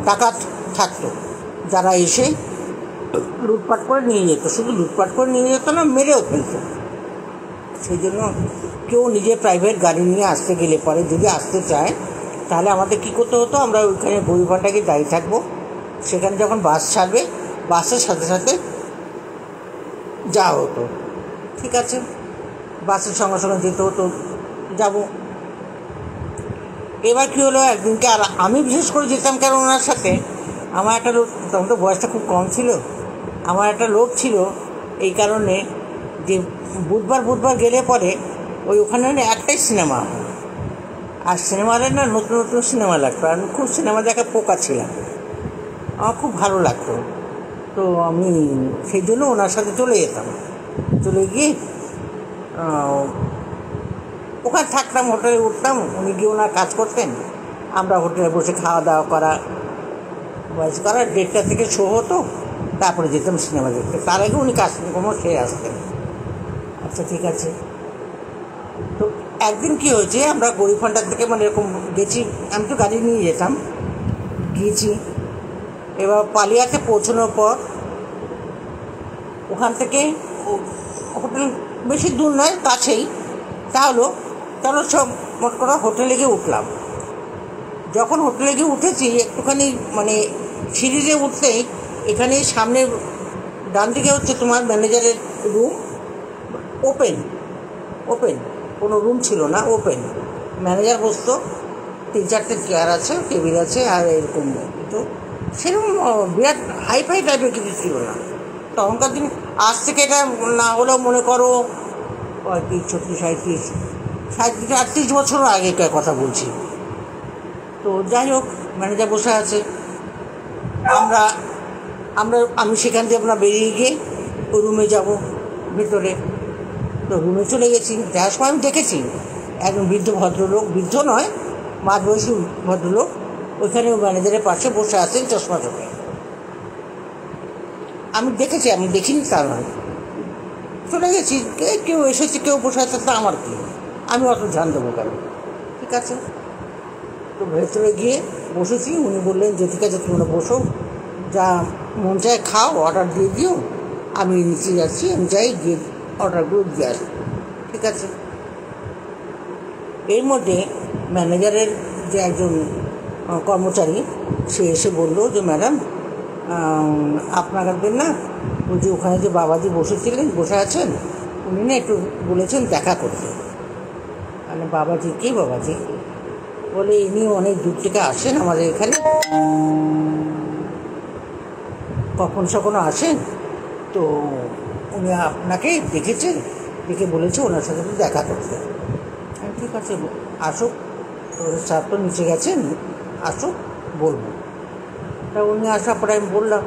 ডাকাত থাকতো, যারা এসে লুটপাট করে নিয়ে যেত। শুধু লুটপাট করে নিয়ে যেত না, মেরেও ফেলতো। সেই জন্য কেউ নিজের প্রাইভেট গাড়ি নিয়ে আসতে গেলে পরে, যদি আসতে চায়, তাহলে আমাদের কী করতে হতো, আমরা ওইখানে গরিফান্টাকে দাঁড়িয়ে থাকবো। সেখানে যখন বাস ছাড়বে, বাসের সাথে সাথে যাওয়া হতো, ঠিক আছে, বাসের সঙ্গে সঙ্গে যেতে হতো, যাব। এবার কী হলো, একদিনকে, আর আমি বিশেষ করে যেতাম কারণ ওনার সাথে আমার একটা লোক, তখন তো বয়সটা খুব কম ছিল, আমার একটা লোক ছিল, এই কারণে যে বুধবার গেলে পরে ওখানে না একটাই সিনেমা, আর সিনেমাটা না নতুন নতুন সিনেমা লাগতো, আর আমি খুব সিনেমা দেখা পোকা ছিলাম, আমার খুব ভালো লাগতো। তো আমি সেই জন্য ওনার সাথে চলে যেতাম, চলে গিয়ে ওখানে থাকতাম, হোটেলে উঠতাম, উনি গিয়ে ওনার কাজ করতেন, আমরা হোটেলে বসে খাওয়া দাওয়া করা, বয়স করা, 1:30টা থেকে শো হতো, তারপরে যেতাম সিনেমা দেখতে। তার আগে উনি কাজকর্ম খেয়ে আসতেন। আচ্ছা ঠিক আছে। তো একদিন কী হয়েছে, আমরা গরিফান্টার থেকে মানে এরকম গেছি, আমি তো গাড়ি নিয়ে যেতাম, গিয়েছি। এবার পালিয়াতে পৌঁছানোর পর ওখান থেকে হোটেল বেশি দূর নয়, কাছেই, চলো সব মোট কথা হোটেলে গিয়ে উঠলাম। যখন হোটেলে গিয়ে উঠেছি, একটুখানি মানে সিঁড়িতে উঠতেই এখানে সামনে ডান দিকে হচ্ছে তোমার ম্যানেজারের রুম, ওপেন, কোনো রুম ছিল না, ওপেন, ম্যানেজার বসতো, 3-4টে চেয়ার আছে, টেবিল আছে, আর এরকম। তো সেরকম বিরাট হাইফাই টাইপের কিছু ছিল না তখনকার দিন। আজ থেকে এটা না হলেও মনে করো 35, 36, 38 বছরও আগেকার কথা বলছি। তো যাই হোক, ম্যানেজার বসে আছে, আমি সেখান থেকে আমরা বেরিয়ে গিয়ে ওই রুমে যাব ভেতরে। তো রুমে চলে গেছি, যাওয়ার সময় আমি দেখেছি একজন বৃদ্ধ ভদ্রলোক, বৃদ্ধ নয়, মাঝবয়সী ভদ্রলোক, ওইখানে ম্যানেজারের পাশে বসে আছেন চশমা চোখে। আমি দেখেছি, আমি দেখিনি তা নয়, চলে গেছি, কেউ এসেছে, কেউ বসে আছে, তা আমার কি, আমি অত ধ্যান দেবো কেন, ঠিক আছে। তো ভেতরে গিয়ে বসেছি, উনি বললেন যে ঠিক আছে তোমরা বসো, যা মন চায় খাও, অর্ডার দিয়ে দিও, আমি নিচে যাচ্ছি, আমি যাই গিয়ে অর্ডারগুলো দিয়ে আসি, ঠিক আছে। এর মধ্যে ম্যানেজারের যে একজন কর্মচারী, সে এসে বলল যে ম্যাডাম, আপনাদের না ওই যে ওখানে যে বাবাজি বসে আছেন, উনি না একটু বলেছেন দেখা করতে। মানে বাবাজি, কে বাবাজি? বলে ইনি অনেক দূর থেকে আসেন আমাদের এখানে, কখনো আসেন, তো উনি আপনাকে দেখেছেন, দেখে বলেছে ওনার সাথে একটু দেখা করতে। ঠিক আছে, আসুক, তো স্যার তো নিচে গেছেন, আসুক, বলবো। তা উনি আসার পরে আমি বললাম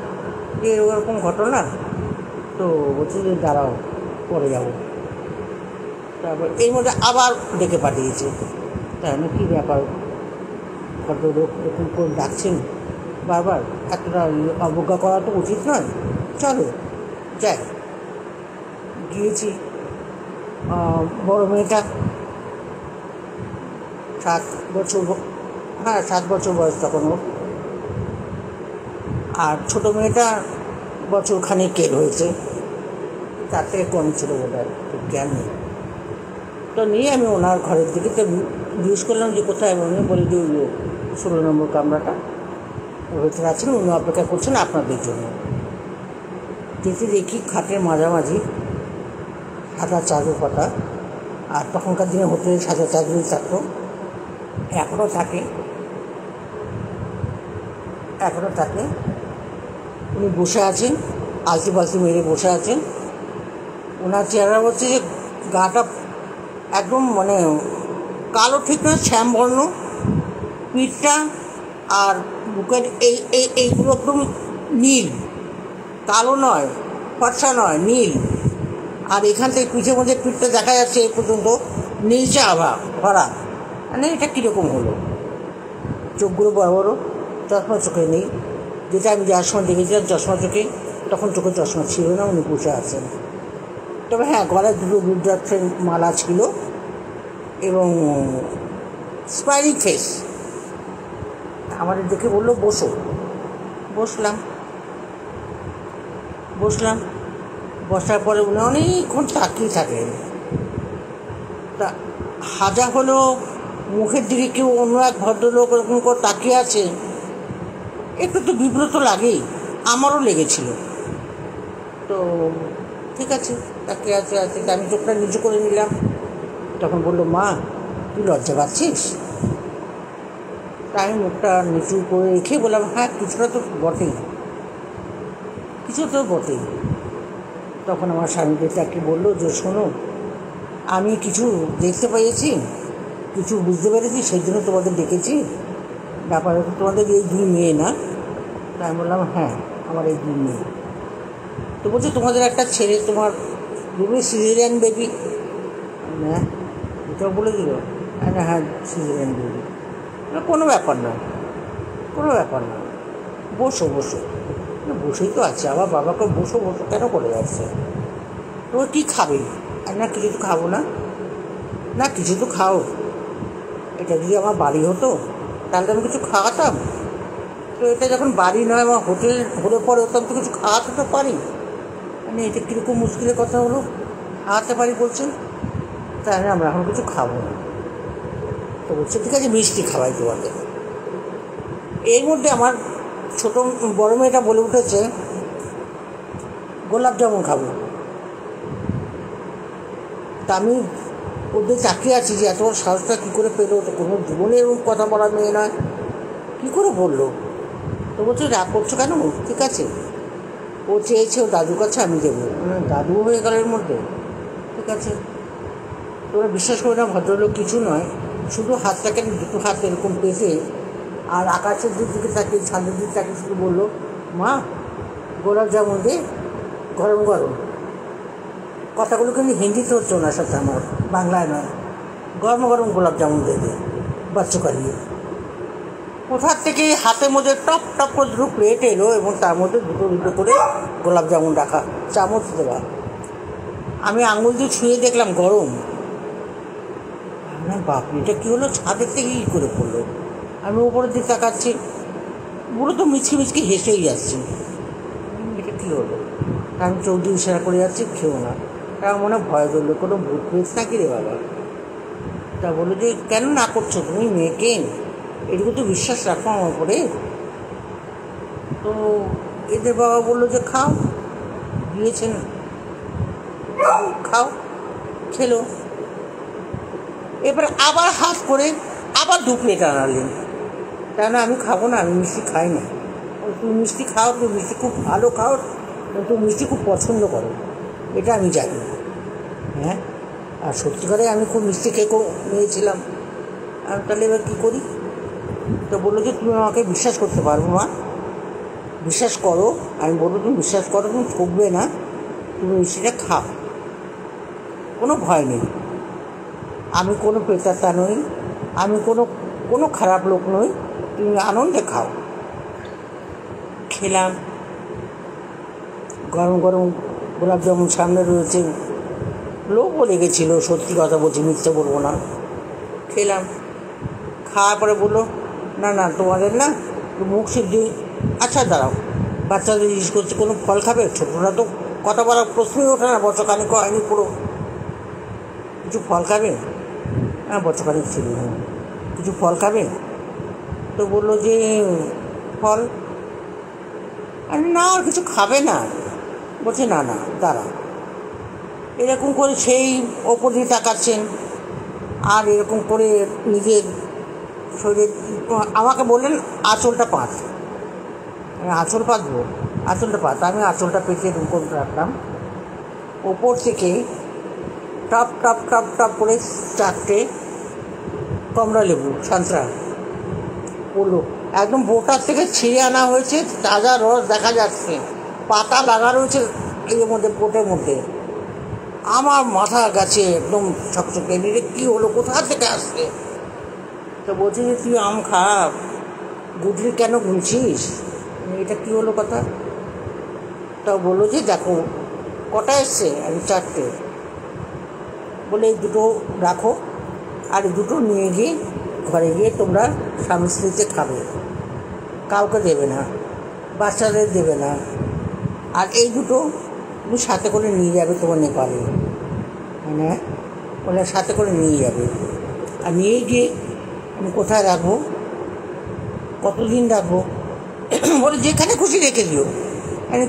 যে এরকম ঘটনা, তো বলছি যে দাঁড়াও, পরে যাবো। তারপর এর মধ্যে আবার ডেকে পাঠিয়েছে, তাই আমি কী ব্যাপার, ভদ্রলোক এরকম করে ডাকছেন বারবার, এতটা অবজ্ঞা করা তো উচিত নয়, চলো যাই। গিয়েছি। বড় মেয়েটা 7 বছর, হ্যাঁ 7 বছর বয়স তখন ওর, আর ছোটো মেয়েটা বছর খানেকের হয়েছে, তার থেকে কম ছিল বোধহয়, ঠিক জ্ঞান নেই। তো নিয়ে আমি ওনার ঘরের দিকে তো জিজ্ঞেস করলাম যে কোথায়, উনি বলে যে 16 নম্বর কামরাটা ভেতরে আছেন, উনি অপেক্ষা করছেন আপনাদের জন্য। যেতে দেখি খাটের মাঝামাঝি সাদা চাদর পাতা, আর তখনকার দিনে হোটেলে সাদা চাদরই থাকতো, এখনও থাকে। উনি বসে আছেন, আলতি পালতি মেরে বসে আছেন। ওনার চেহারা হচ্ছে যে গাটা একদম মানে কালো ঠিক নয়, শ্যামবর্ণ, পিঠটা আর বুকের এইগুলো একদম নীল, কালো নয়, ফর্সা নয়, নীল। আর এখান থেকে পিঠের মধ্যে পিঠটা দেখা যাচ্ছে এই পর্যন্ত নীলচে আভা ভরা। মানে এটা কীরকম হলো? চোখগুলো বড় বড়, চশমা চোখে নেই, যেটা আমি যাওয়ার সময় দেখেছিলাম চশমা চোখে, তখন চোখে চশমা ছিল না, উনি বসে আছেন। তবে হ্যাঁ, গলায় 2টো রুদ্রাক্ষের মালা ছিল এবং স্মাইলিং ফেস। আমাদের দেখে বললো বসো। বসলাম। বসার পরে উনি অনেকক্ষণ তাকিয়ে থাকেন। তা হাজা হলো মুখের দিকে কেউ অন্য এক ভদ্রলোক এরকম করে তাকিয়ে আছে, একটু তো বিব্রত লাগেই, আমারও লেগেছিল। তো ঠিক আছে, তাকিয়ে আছে, আমি চোখটা নিচু করে নিলাম। তখন বললো, মা তুই লজ্জা পাচ্ছিস? তা আমি মুখটা নিচু করে রেখে বললাম, হ্যাঁ কিছুটা তো বটেই। তখন আমার স্বামীকে তাকে বললো যে শোনো, আমি কিছু দেখতে পেয়েছি, কিছু বুঝতে পেরেছি, সেই জন্য তোমাদের ডেকেছি। ব্যাপার হচ্ছে তোমাদের এই 2 মেয়ে না? তাই আমি বললাম, হ্যাঁ আমার এই 2 মেয়ে। তো বলছে তোমাদের একটা ছেলে, তোমার বেবি সিজারিয়ান বেবি। হ্যাঁ এটাও বলে দিল, হ্যাঁ সিজারিয়ান বেবি। কোনো ব্যাপার না, বসো। বসেই তো আছে, আবার বাবাকে বসো কেন করে যাচ্ছে? তোমার কী খাবে? আর না কিছু তো খাবো না। কিছু তো খাও। এটা যদি আমার বাড়ি হতো তাহলে আমি কিছু খাওয়াতাম। তো এটা যখন বাড়ি নয়, আমার হোটেল হলে পরে হতাম, তো কিছু খাওয়াতে তো পারি। মানে এটা কীরকম মুশকিলের কথা হলো? খাওয়াতে পারি বলছেন, তাহলে আমরা এখন কিছু খাবো না। তো বলছে ঠিক আছে, মিষ্টি খাওয়াই তোমাদের। এর মধ্যে আমার বড় মেয়েটা বলে উঠেছে, গোলাপ জামুন খাবো। তা আমি ওদের তাকিয়ে আছি যে এত বড় সাহসটা কী করে পেলো? তো কোনো জীবনে এরকম কথা বলা মেয়ে নয়, কী করে বললো? তো বলছে রাগ করছো কেন? ঠিক আছে, ও চেয়েছে ও দাদুর কাছে আমি দেবো। দাদু হয়ে গেল এর মধ্যে। ঠিক আছে, তোমরা বিশ্বাস করে না, ভদ্রলোক কিছু নয়, শুধু হাতটাকে 2টো হাত এরকম পেতে আর আকাশের দিকে তাকিয়ে, ছাদের দিকে তাকিয়ে শুধু বললো, মা গোলাপ জামুন দে, গরম গরম। কথাগুলো কিন্তু হিন্দিতে হচ্ছে ওনার সাথে আমার, বাংলায় নয়। গরম গরম গোলাপ জামুন দেবে বাচ্চা কালিয়ে। কোথার থেকে হাতের মধ্যে টপ করে 2টো প্লেট এলো এবং তার মধ্যে 2টো করে গোলাপ জামুন রাখা, চামচ দেওয়া। আমি আঙুল দিয়ে ছুঁয়ে দেখলাম গরম। বাপরে, এটা কী হলো? ছাদের থেকে কী করে পড়লো? আমি উপরের দিকে তাকাচ্ছি, পুরো তো মিচকি হেসেই যাচ্ছি। এটা কী হলো? আমি চোখ দিয়ে ইশারা করে যাচ্ছি, খেও না। তা মনে ভয় ধরলো, কোনো ভূত পেয়েছ নাকি রে বাবা? তা বললো যে কেন না করছো তুমি মেয়েকে? এটুকু তো বিশ্বাস রাখো আমার উপরে। তো এদের বাবা বললো যে খাও, দিয়েছেন খাও। খেলো। এবারে আবার হাত করে আবার 2 প্লেট আনালেন। কেন আমি খাবো না, আমি মিষ্টি খাই না। তুমি মিষ্টি খাও, তুমি মিষ্টি খুব ভালো খাও, তুমি মিষ্টি খুব পছন্দ করো, এটা আমি জানি। হ্যাঁ, আর সত্যিকারে আমি খুব মিষ্টি খেয়ে নিয়েছিলাম। আমি তাহলে এবার কী করি? তো বললো যে তুমি আমাকে বিশ্বাস করতে পারবো মা, বিশ্বাস করো। আমি বলবো তুমি বিশ্বাস করো, তুমি ঠকবে না, তুমি মিষ্টিটা খাও, কোনো ভয় নেই। আমি কোনো প্রেতাত্মা নই, আমি কোনো খারাপ লোক নই, তুমি আনন্দে খাও। খেলাম, গরম গরম গোলাপ জামুন সামনে রয়েছে, লোভও লেগেছিল, সত্যি কথা বলছি, মিথ্যে বলবো না। খেলাম, খাওয়ার পরে বললো না না তোমাদের না মুখ সিদ্ধি। আচ্ছা দাঁড়াও, বাচ্চাদের জিজ্ঞেস করছে কোনো ফল খাবে? ছোটরা তো কথা বলার প্রশ্নই ওঠে না, বছরখানিক হয়নি পুরো। কিছু ফল খাবে? হ্যাঁ বছরখানিক ছিল, কিছু ফল খাবে? তো বললো যে ফল। আর না আর কিছু খাবে না। বলছে না না দাঁড়াও। এরকম করে সেই ওপর দিয়ে তাকাচ্ছেন আর এরকম করে নিজের শরীরে আমাকে বললেন আঁচলটা পাত। আঁচল পাতবো? আঁচলটা পাত। আমি আঁচলটা পেঁচে রুকন রাখলাম। ওপর থেকে টপ টপ টপ টপ করে 4টে কমলা লেবু সাঁতরা পড়লো। একদম বোটার থেকে ছিঁড়ে আনা হয়েছে, তাজা রস দেখা যাচ্ছে, পাতা লাগা রয়েছে এর মধ্যে, বোটের মধ্যে। আমার মাথা গেছে একদম ছকছকে, নিজে কী হলো, কোথা থেকে আসছে? তো বলছি যে তুই আম খা, গুডলি কেন গুনছিস, এটা কী হলো কথা? তা বললো যে দেখো কটা এসছে। আমি 4টে। বলে এই দুটো রাখো, আর এই দুটো নিয়ে গিয়ে ঘরে গিয়ে তোমরা স্বামী স্ত্রীতে খাবে, কাউকে দেবে না, বাচ্চাদের দেবে না। আর এই দুটো তুমি সাথে করে নিয়ে যাবে তোমার নেপালে, মানে বলে সাথে করে নিয়ে যাবে। আর নিয়ে গিয়ে আমি কোথায় রাখবো, কতদিন রাখবো? বলে যেখানে খুশি রেখে দিও।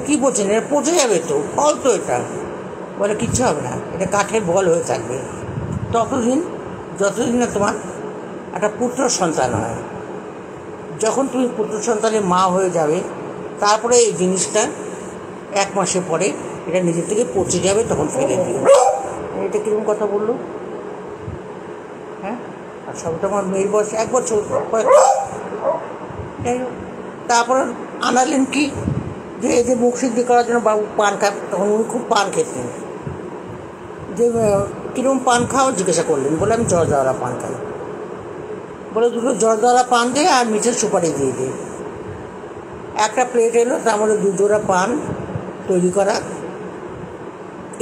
কী বলছেন, এটা পচে যাবে তো, ফল তো এটা। বলে কিচ্ছু হবে না, এটা কাঠের বল হয়ে থাকবে ততদিন যতদিন না তোমার একটা পুত্র সন্তান হয়। যখন তুমি পুত্র সন্তানের মা হয়ে যাবে, তারপরে এই জিনিসটা 1 মাসের পরে এটা নিজের থেকে পচে যাবে, তখন ফেলে দিও। এটা কীরকম কথা বললো? হ্যাঁ, আর সবটা আমার মেয়ের বয়স 1 বছর। যাই হোক, তারপর আনালেন কি যে এই যে মুখ সিদ্ধি করার জন্য বাবু পান খায়, তখন উনি খুব পান খেতেন। যে কীরকম পান খাও জিজ্ঞাসা করলেন। বলে আমি জর্দাওয়ালা পান খাই। বলে দুটো জর্দাওয়ালা পান দে আর মিঠের সুপারি দিয়ে দে। একটা প্লেট এলো, তার মধ্যে 2 জোড়া পান তৈরি করা,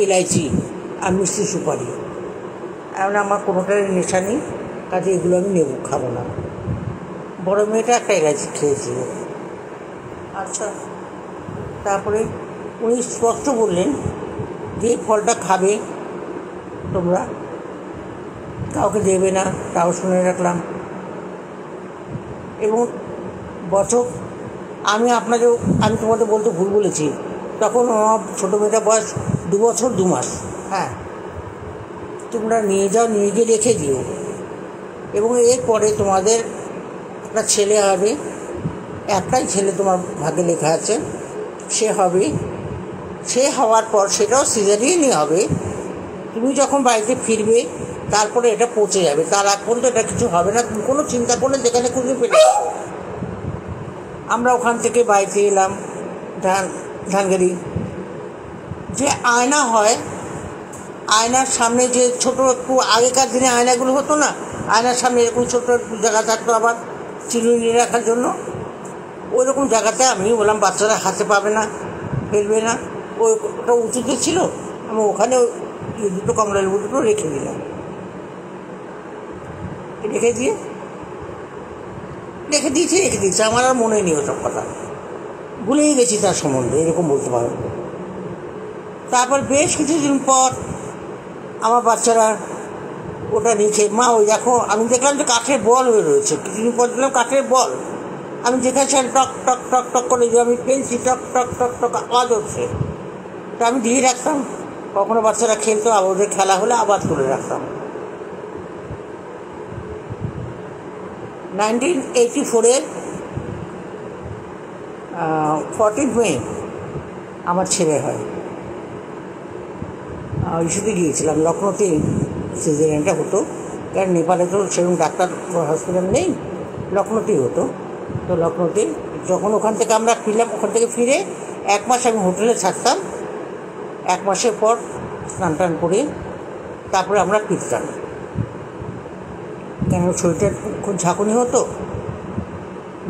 এলাইচি আর মিষ্টি সুপারি। এমন আমার কোনোটার নেশা নেই, কাজে এগুলো আমি নেব, খাবো না। বড় মেয়েটা একটা এলাইচি খেয়েছিল। আচ্ছা, তারপরে উনি স্পষ্ট বললেন যে ফলটা খাবে তোমরা, কাউকে দেবে না, তাও শুনে রাখলাম। এবং বছর আমি তোমাদের বলতে ভুল বলেছি, তখন আমার ছোটো মেয়েটা বয়স 2 বছর 2 মাস। হ্যাঁ, তোমরা নিয়ে যাও, নিয়ে গিয়ে রেখে দিও। এবং এরপরে তোমাদের একটা ছেলে হবে, একটাই ছেলে তোমার ভাগ্যে লেখা আছে, সে হবে। সে হওয়ার পর সেটাও সিজারিয়ানই হবে। তুমি যখন বাড়িতে ফিরবে তারপরে এটা পচে যাবে, তার আগ পর্যন্ত এটা কিছু হবে না। তুমি কোনো চিন্তা করলে যেখানে খুঁজে পেলে। আমরা ওখান থেকে বাড়িতে এলাম, ধানগাড়ি। যে আয়না হয়, আয়নার সামনে যে ছোটো একটু আগেকার দিনে আয়নাগুলো হতো না, আয়নার সামনে এরকম ছোটো একটু জায়গা থাকতো আবার চিরুনি রাখার জন্য। ওই রকম জায়গাতে আমি বললাম বাচ্চারা হাতে পাবে না, ফেলবে না। ওটা উঁচুতে ছিল, আমি ওখানে ওই দুটো কমলা লেবু দুটো রেখে দিলাম। রেখে দিয়েছি, আমার আর মনে নেই ওসব কথা, ভুলেই গেছি তার সম্বন্ধে, এরকম বলতে পারো। তারপর বেশ কিছুদিন পর আমার বাচ্চারা ওটা রেখে, মা ওই দেখো, আমি দেখলাম যে কাঠের বল হয়ে রয়েছে। কিছুদিন পর দেখলাম কাঠের বল, আমি যেখানে টক টক টক টক করে যে আমি ফেলছি, টক টক টক টক আওয়াজ হচ্ছে। তা আমি দিয়ে রাখতাম, কখনো বাচ্চারা খেলতো, আবার ওদের খেলা হলে আবার তুলে রাখতাম। 1984-এর 14 মে আমার ছেলে হয়। ইস্যুতে গিয়েছিলাম, লখনৌতে সিজারিয়ানটা হতো, কারণ নেপালে তো সেরকম ডাক্তার হসপিটাল নেই, লখনৌতেই হতো। তো লখনৌতে যখন ওখান থেকে আমরা ফিরলাম, ওখান থেকে ফিরে 1 মাস আমি হোটেলে থাকতাম। 1 মাসের পর স্নান টান করে তারপরে আমরা ফিরতাম, কেন শরীরটা খুব ঝাঁকুনি হতো।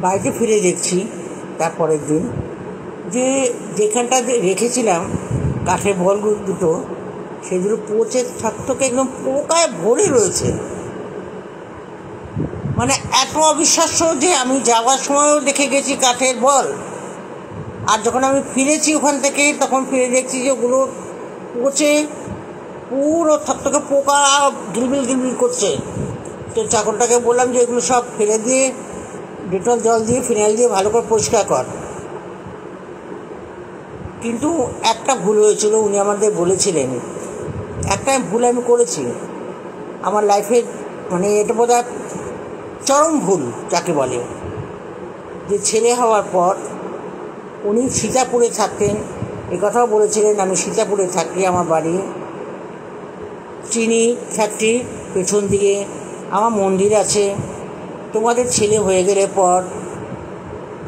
বাড়িতে ফিরে দেখছি তারপরের দিন যে যেখানটা রেখেছিলাম কাঠের বলগুলো দুটো, সেগুলো পচে থাকতে একদম পোকায় ভরে রয়েছে। মানে এত অবিশ্বাস্য যে আমি যাওয়ার সময়ও দেখে গেছি কাঠের বল, আর যখন আমি ফিরেছি ওখান থেকে তখন ফিরে দেখছি যে ওগুলো পচে পুরো থকথকে পোকা গিলবিল গিলবিল করছে। তো চাকরটাকে বললাম যে এগুলো সব ফেলে দিয়ে ডেটল জল দিয়ে ফিনাইল দিয়ে ভালো করে পরিষ্কার কর। কিন্তু একটা ভুল হয়েছিল, উনি আমাদের বলেছিলেন, একটা ভুল আমি করেছি আমার লাইফের, মানে এটা বোধহয় চরম ভুল যাকে বলে, যে ছেলে হওয়ার পর উনি সীতাপুরে থাকতেন। এ কথাও বলেছিলেন আমি সীতাপুরে থাকি, আমার বাড়ি চিনি ফ্যাক্টরির পেছন দিকে, আমার মন্দির আছে। তোমাদের ছেলে হয়ে গেলে পর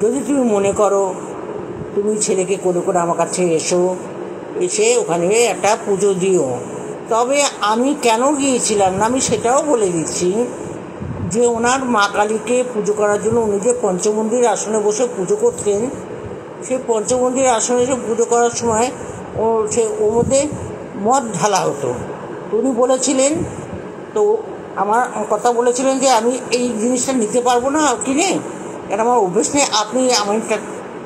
যদি তুমি মনে করো তুমি ছেলেকে করে করে আমার কাছে এসে ওখানে একটা পুজো দিও। তবে আমি কেন গিয়েছিলাম না আমি সেটাও বলে দিচ্ছি, যে ওনার মা কালীকে পুজো করার জন্য উনি যে পঞ্চমন্দির আসনে বসে পুজো করতেন, সেই পঞ্চমন্দির আসনে এসে পুজো করার সময় ওর মধ্যে মদ ঢালা হতো। উনি বলেছিলেন, তো আমার কথা বলেছিলেন যে আমি এই জিনিসটা নিতে পারবো না কিনে, কেন আমার অভ্যেস নেই, আপনি আমি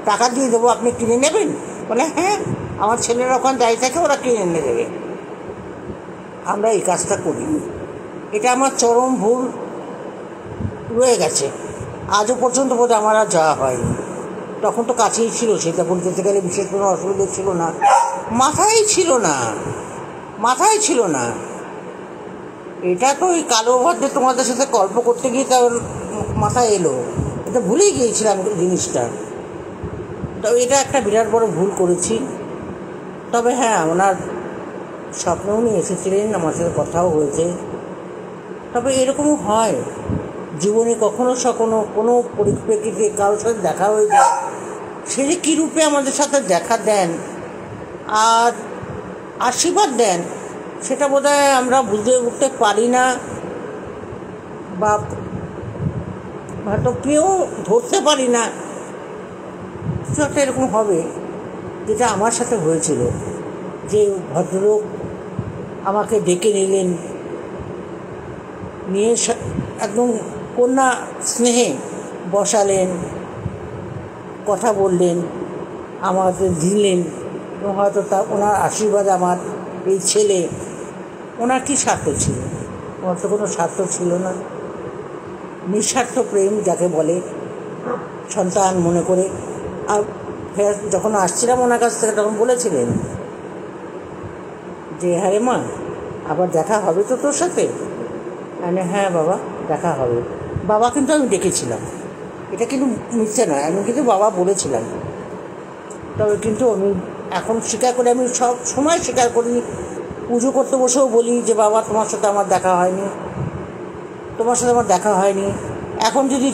টাকা দিয়ে দেবো, আপনি কিনে নেবেন? বলে হ্যাঁ, আমার ছেলেরা ওখানে দাঁড়িয়ে থাকে, ওরা কিনে এনে দেবে। আমরা এই কাজটা করিনি, এটা আমার চরম ভুল রয়ে গেছে। আজও পর্যন্ত বোধহয় আমার আর যাওয়া হয়নি। তখন তো কাছেই ছিল, সীতাপুর যেতে গেলে বিশেষ কোনো অসুবিধা ছিল না, মাথায় ছিল না। এটা তো ওই কালো ভদ্রে তোমাদের সাথে গল্প করতে গিয়ে তার মাথায় এলো, এটা ভুলেই গিয়েছিলাম জিনিসটা। তো এটা একটা বিরাট বড় ভুল করেছি। তবে হ্যাঁ, ওনার স্বপ্ন উনি এসেছিলেন, আমার সাথে কথাও হয়েছে। তবে এরকমও হয় জীবনে, কখনো কোনো পরিপ্রেক্ষিতে কারোর সাথে দেখা হয়ে যায়, সে যে কী রূপে আমাদের সাথে দেখা দেন আর আশীর্বাদ দেন, সেটা বোধহয় আমরা বুঝে উঠতে পারি না, বা হয়তো কেউ ধরতে পারি না। কিছু একটা এরকম হবে, যেটা আমার সাথে হয়েছিল, যে ভদ্রলোক আমাকে ডেকে নিলেন, নিয়ে একদম কন্যা স্নেহে বসালেন, কথা বললেন, আমাদের দিলেন, এবং হয়তো ওনার আশীর্বাদ আমার এই ছেলে, ওনার কী স্বার্থ ছিল? ওনার তো কোনো স্বার্থ ছিল না, নিঃস্বার্থ প্রেম যাকে বলে, সন্তান মনে করে। আর যখন আসছিলাম ওনার কাছ থেকে তখন বলেছিলেন যে হ্যাঁ রে মা, আবার দেখা হবে তো তোর সাথে? হ্যাঁ বাবা, দেখা হবে। বাবা কিন্তু আমি ডেকেছিলাম, এটা কিন্তু মিথ্যে নয়, আমি কিন্তু বাবা বলেছিলাম। তবে কিন্তু আমি এখন স্বীকার করি, আমি সব সময় স্বীকার করি, পুজো করতে বসেও বলি যে বাবা তোমার সাথে আমার দেখা হয়নি। এখন যদি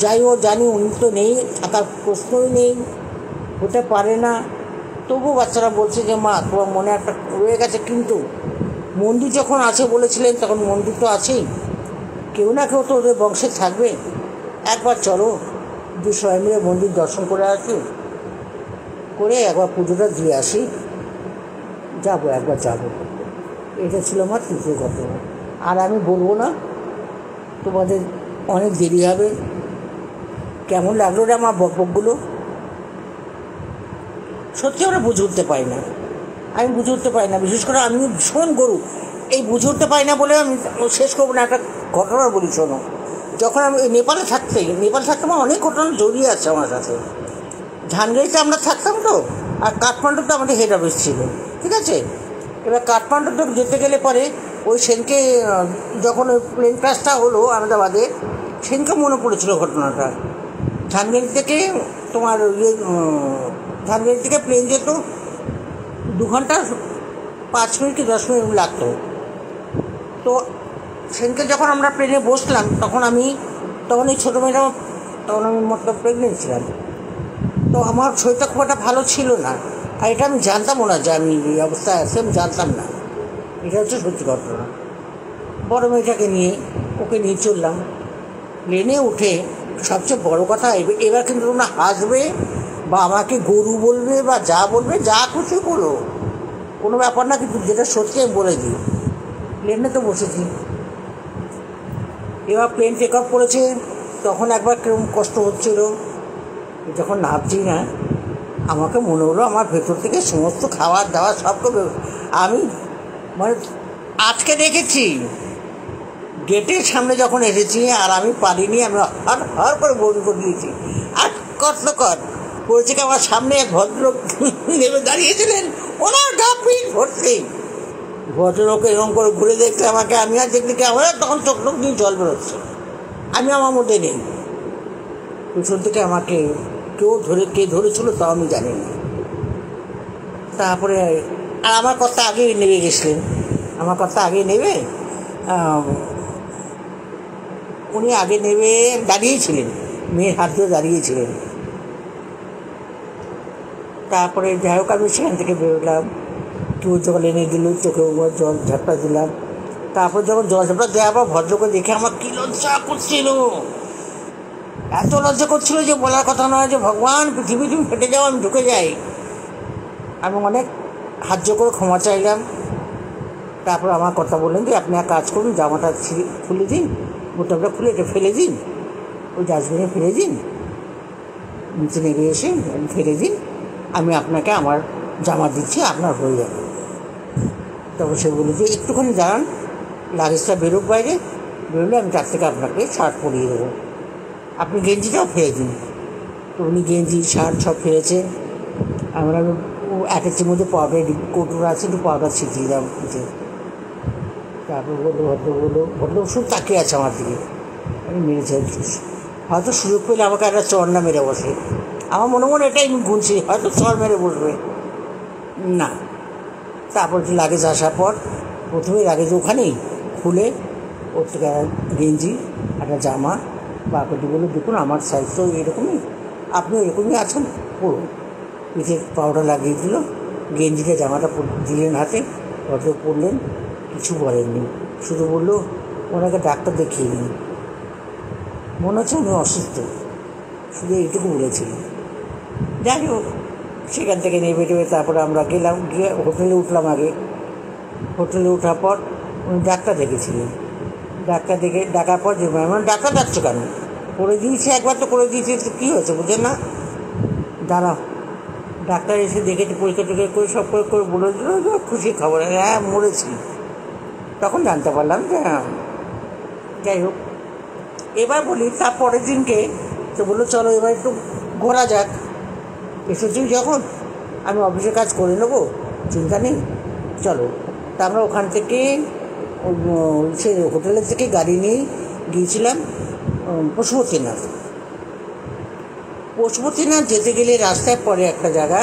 যাইও জানি উনি তো নেই, থাকার প্রশ্নই নেই, হতে পারে না। তবুও বাচ্চারা বলছে যে মা তোমার মনে একটা রয়ে গেছে, কিন্তু মন্দির যখন আছে বলেছিলেন তখন মন্দির তো আছেই, কেউ না কেউ তো ওদের বংশে থাকবে, একবার চলো সবাই মিলে মন্দির দর্শন করে আসি, করে একবার পুজোটা দিয়ে আসি, একবার যাবো। এটা ছিল আমার তৃতীয় ঘটনা। আর আমি বলবো না, তোমাদের অনেক দেরি হবে। কেমন লাগলো রে আমার বকবকগুলো? সত্যি আমরা বুঝে উঠতে পারি না, বিশেষ করে আমি ভীষণ গরু, এই বুঝে উঠতে পারি না বলে আমি শেষ করবো না। একটা ঘটনা বলি শোনো। যখন আমি নেপালে থাকতাম, অনেক ঘটনা জড়িয়ে আছে আমার সাথে। ঝানগাড়িতে আমরা থাকতাম তো, আর কাঠমান্ডুতে আমাদের হেড অফিস ছিল, ঠিক আছে। এবার কাঠমান্ডুতে যেতে গেলে পরে ওই সেনকে যখন ওই প্লেন ক্রাশটা হলো আহমেদাবাদে, সেনকে মনে পড়েছিল ঘটনাটা। ঝানগাড়ি থেকে প্লেন যেত 2 ঘন্টা 5 মিনিট কি 10 মিনিট লাগতো। তো সেনকে যখন আমরা প্লেনে বসলাম তখন এই ছোটো মেয়েটা, তখন আমি মতলব প্রেগনেন্ট ছিলাম। তো আমার শরীরটা খুব একটা ভালো ছিল না, আর এটা আমি জানতামও না যে আমি এই অবস্থায় আছি, আমি জানতাম না। এটা হচ্ছে সত্যি ঘটনা। বড় মেয়েটাকে নিয়ে ওকে নিয়ে চললাম। প্লেনে উঠে সবচেয়ে বড় কথা, এবার কিন্তু তোমরা হাসবে বা আমাকে গরু বলবে বা যা বলবে, যা খুশি বলো, কোনো ব্যাপার না, কিন্তু যেটা সত্যি আমি বলে দিই। প্লেনে তো বসেছি, এবার প্লেন টেক অফ করেছে, তখন একবার কিরকম কষ্ট হচ্ছিল। যখন নামছি না, আমাকে মনে হলো আমার ভেতর থেকে সমস্ত খাবার দাবার সবকে আমি মানে আজকে দেখেছি। গেটের সামনে যখন এসেছি আর আমি পারিনি, আমি হর হর করে বমি করে দিয়েছি। আর কষ্টকর করেছে কি, আমার সামনে এক ভদ্রলোক নেমে দাঁড়িয়েছিলেন, ওনার গা পিঠ ভর্তি। ভদ্রলোক এরকম করে ঘুরে দেখতে আমাকে, আমি আর দেখলি কি আমার তখন চোখ টোক দিয়ে জল বেরোচ্ছে, আমি আমার মধ্যে নেই। পিছন থেকে আমাকে কে ধরেছিল তাও আমি জানি না। তারপরে আর আমার কথা আগেই নেমে গেছিলেন, আমার কথা আগে নেবে, উনি আগে নেমে দাঁড়িয়েছিলেন, মেয়ের হাত ধরে দাঁড়িয়েছিলেন। তারপরে যাই হোক আমি সেখান থেকে বেরোলাম, কেউ জল এনে দিল, চোখে জল ঝাপটা দিলাম। তারপর যখন জল ঝাপটা দেওয়ার পর ভদ্রকে দেখে আমার কী লজ্জা করছিল, এত লজ্জা করছিল যে বলার কথা নয়, যে ভগবান পৃথিবী তুমি ফেটে যাও, আমি ঢুকে যাই। আমি অনেক হাত জোর করে ক্ষমা চাইলাম। তারপর আমার কথা বললেন যে আপনি এক কাজ করুন, জামাটা খুলে দিন, বোতামটা খুলে এটা ফেলে দিন, ওই ডাস্টবিনে ফেলে দিন, নিচে নেমে এসে ফেলে দিন, আমি আপনাকে আমার জামা দিচ্ছি, আপনার হয়ে যাবে। তখন সে বলে যে একটুখানি দাঁড়ান, লাগেজটা বেরোক বাইরে, বেরোলে আমি তার থেকে আপনাকে শার্ট পরিয়ে দেবো, আপনি গেঞ্জিটাও ফেলে দিন। তো উনি গেঞ্জি শার্ট সব ফেলেছে। আমরা অ্যাটাচের মধ্যে পাউডার কৌটোর আছে, একটু পাউডার ছিটিয়ে দাম কিছু। তারপর ভদ্র শুধু তাকিয়ে আছে আমার দিকে, আমি মেরেছে, হয়তো সুযোগ পেলে আমাকে একটা চর না মেরে বসে। আমার মনে মনে এটাই আমি গুনছি, হয়তো চর মেরে বসবে না। তারপর লাগেজ আসার পর প্রথমে লাগেজ ওখানেই খুলে ওর থেকে গেঞ্জি একটা জামা বাকটি বলে, দেখুন আমার সাইজ তো এরকমই, আপনি এরকমই আছেন, পড়ুন। পিঠে পাউডার লাগিয়ে দিল, গেঞ্জিটা জামাটা দিলেন হাতে, অত পরলেন, কিছু বলেননি, শুধু বললো ওনাকে ডাক্তার দেখিয়ে নিন, মনে হচ্ছে উনি অসুস্থ, শুধু এইটুকু বলেছিলেন। যাই হোক সেখান থেকে নেমে টেবে তারপরে আমরা গেলাম, গিয়ে হোটেলে উঠলাম। আগে হোটেলে ওঠার পর উনি ডাক্তার ডেকেছিলেন, ডাক্তার ডাকার পর যে ম্যাম ডাক্তার ডাকছো কেন, করে দিয়েছে একবার তো করে দিয়েছে, তো কী হয়েছে বুঝেন না, দাঁড়াও। ডাক্তার এসে দেখেছে, পরীক্ষা টরীক্ষা করে সব করে বলে দিল খুশি খবর, হ্যাঁ মরেছি। তখন জানতে পারলাম যে যাই হোক। এবার বলি তার পরের দিনকে তো বললো চলো এবার একটু ঘোরা যাক, এসেছি যখন আমি অফিসের কাজ করে নেবো, চিন্তা নেই, চলো। তা আমরা ওখান থেকে সে হোটেলের থেকে গাড়ি নিয়ে গিয়েছিলাম পশুপতিনাথ। পশুপতিনাথ যেতে গেলে রাস্তায় পরে একটা জায়গা,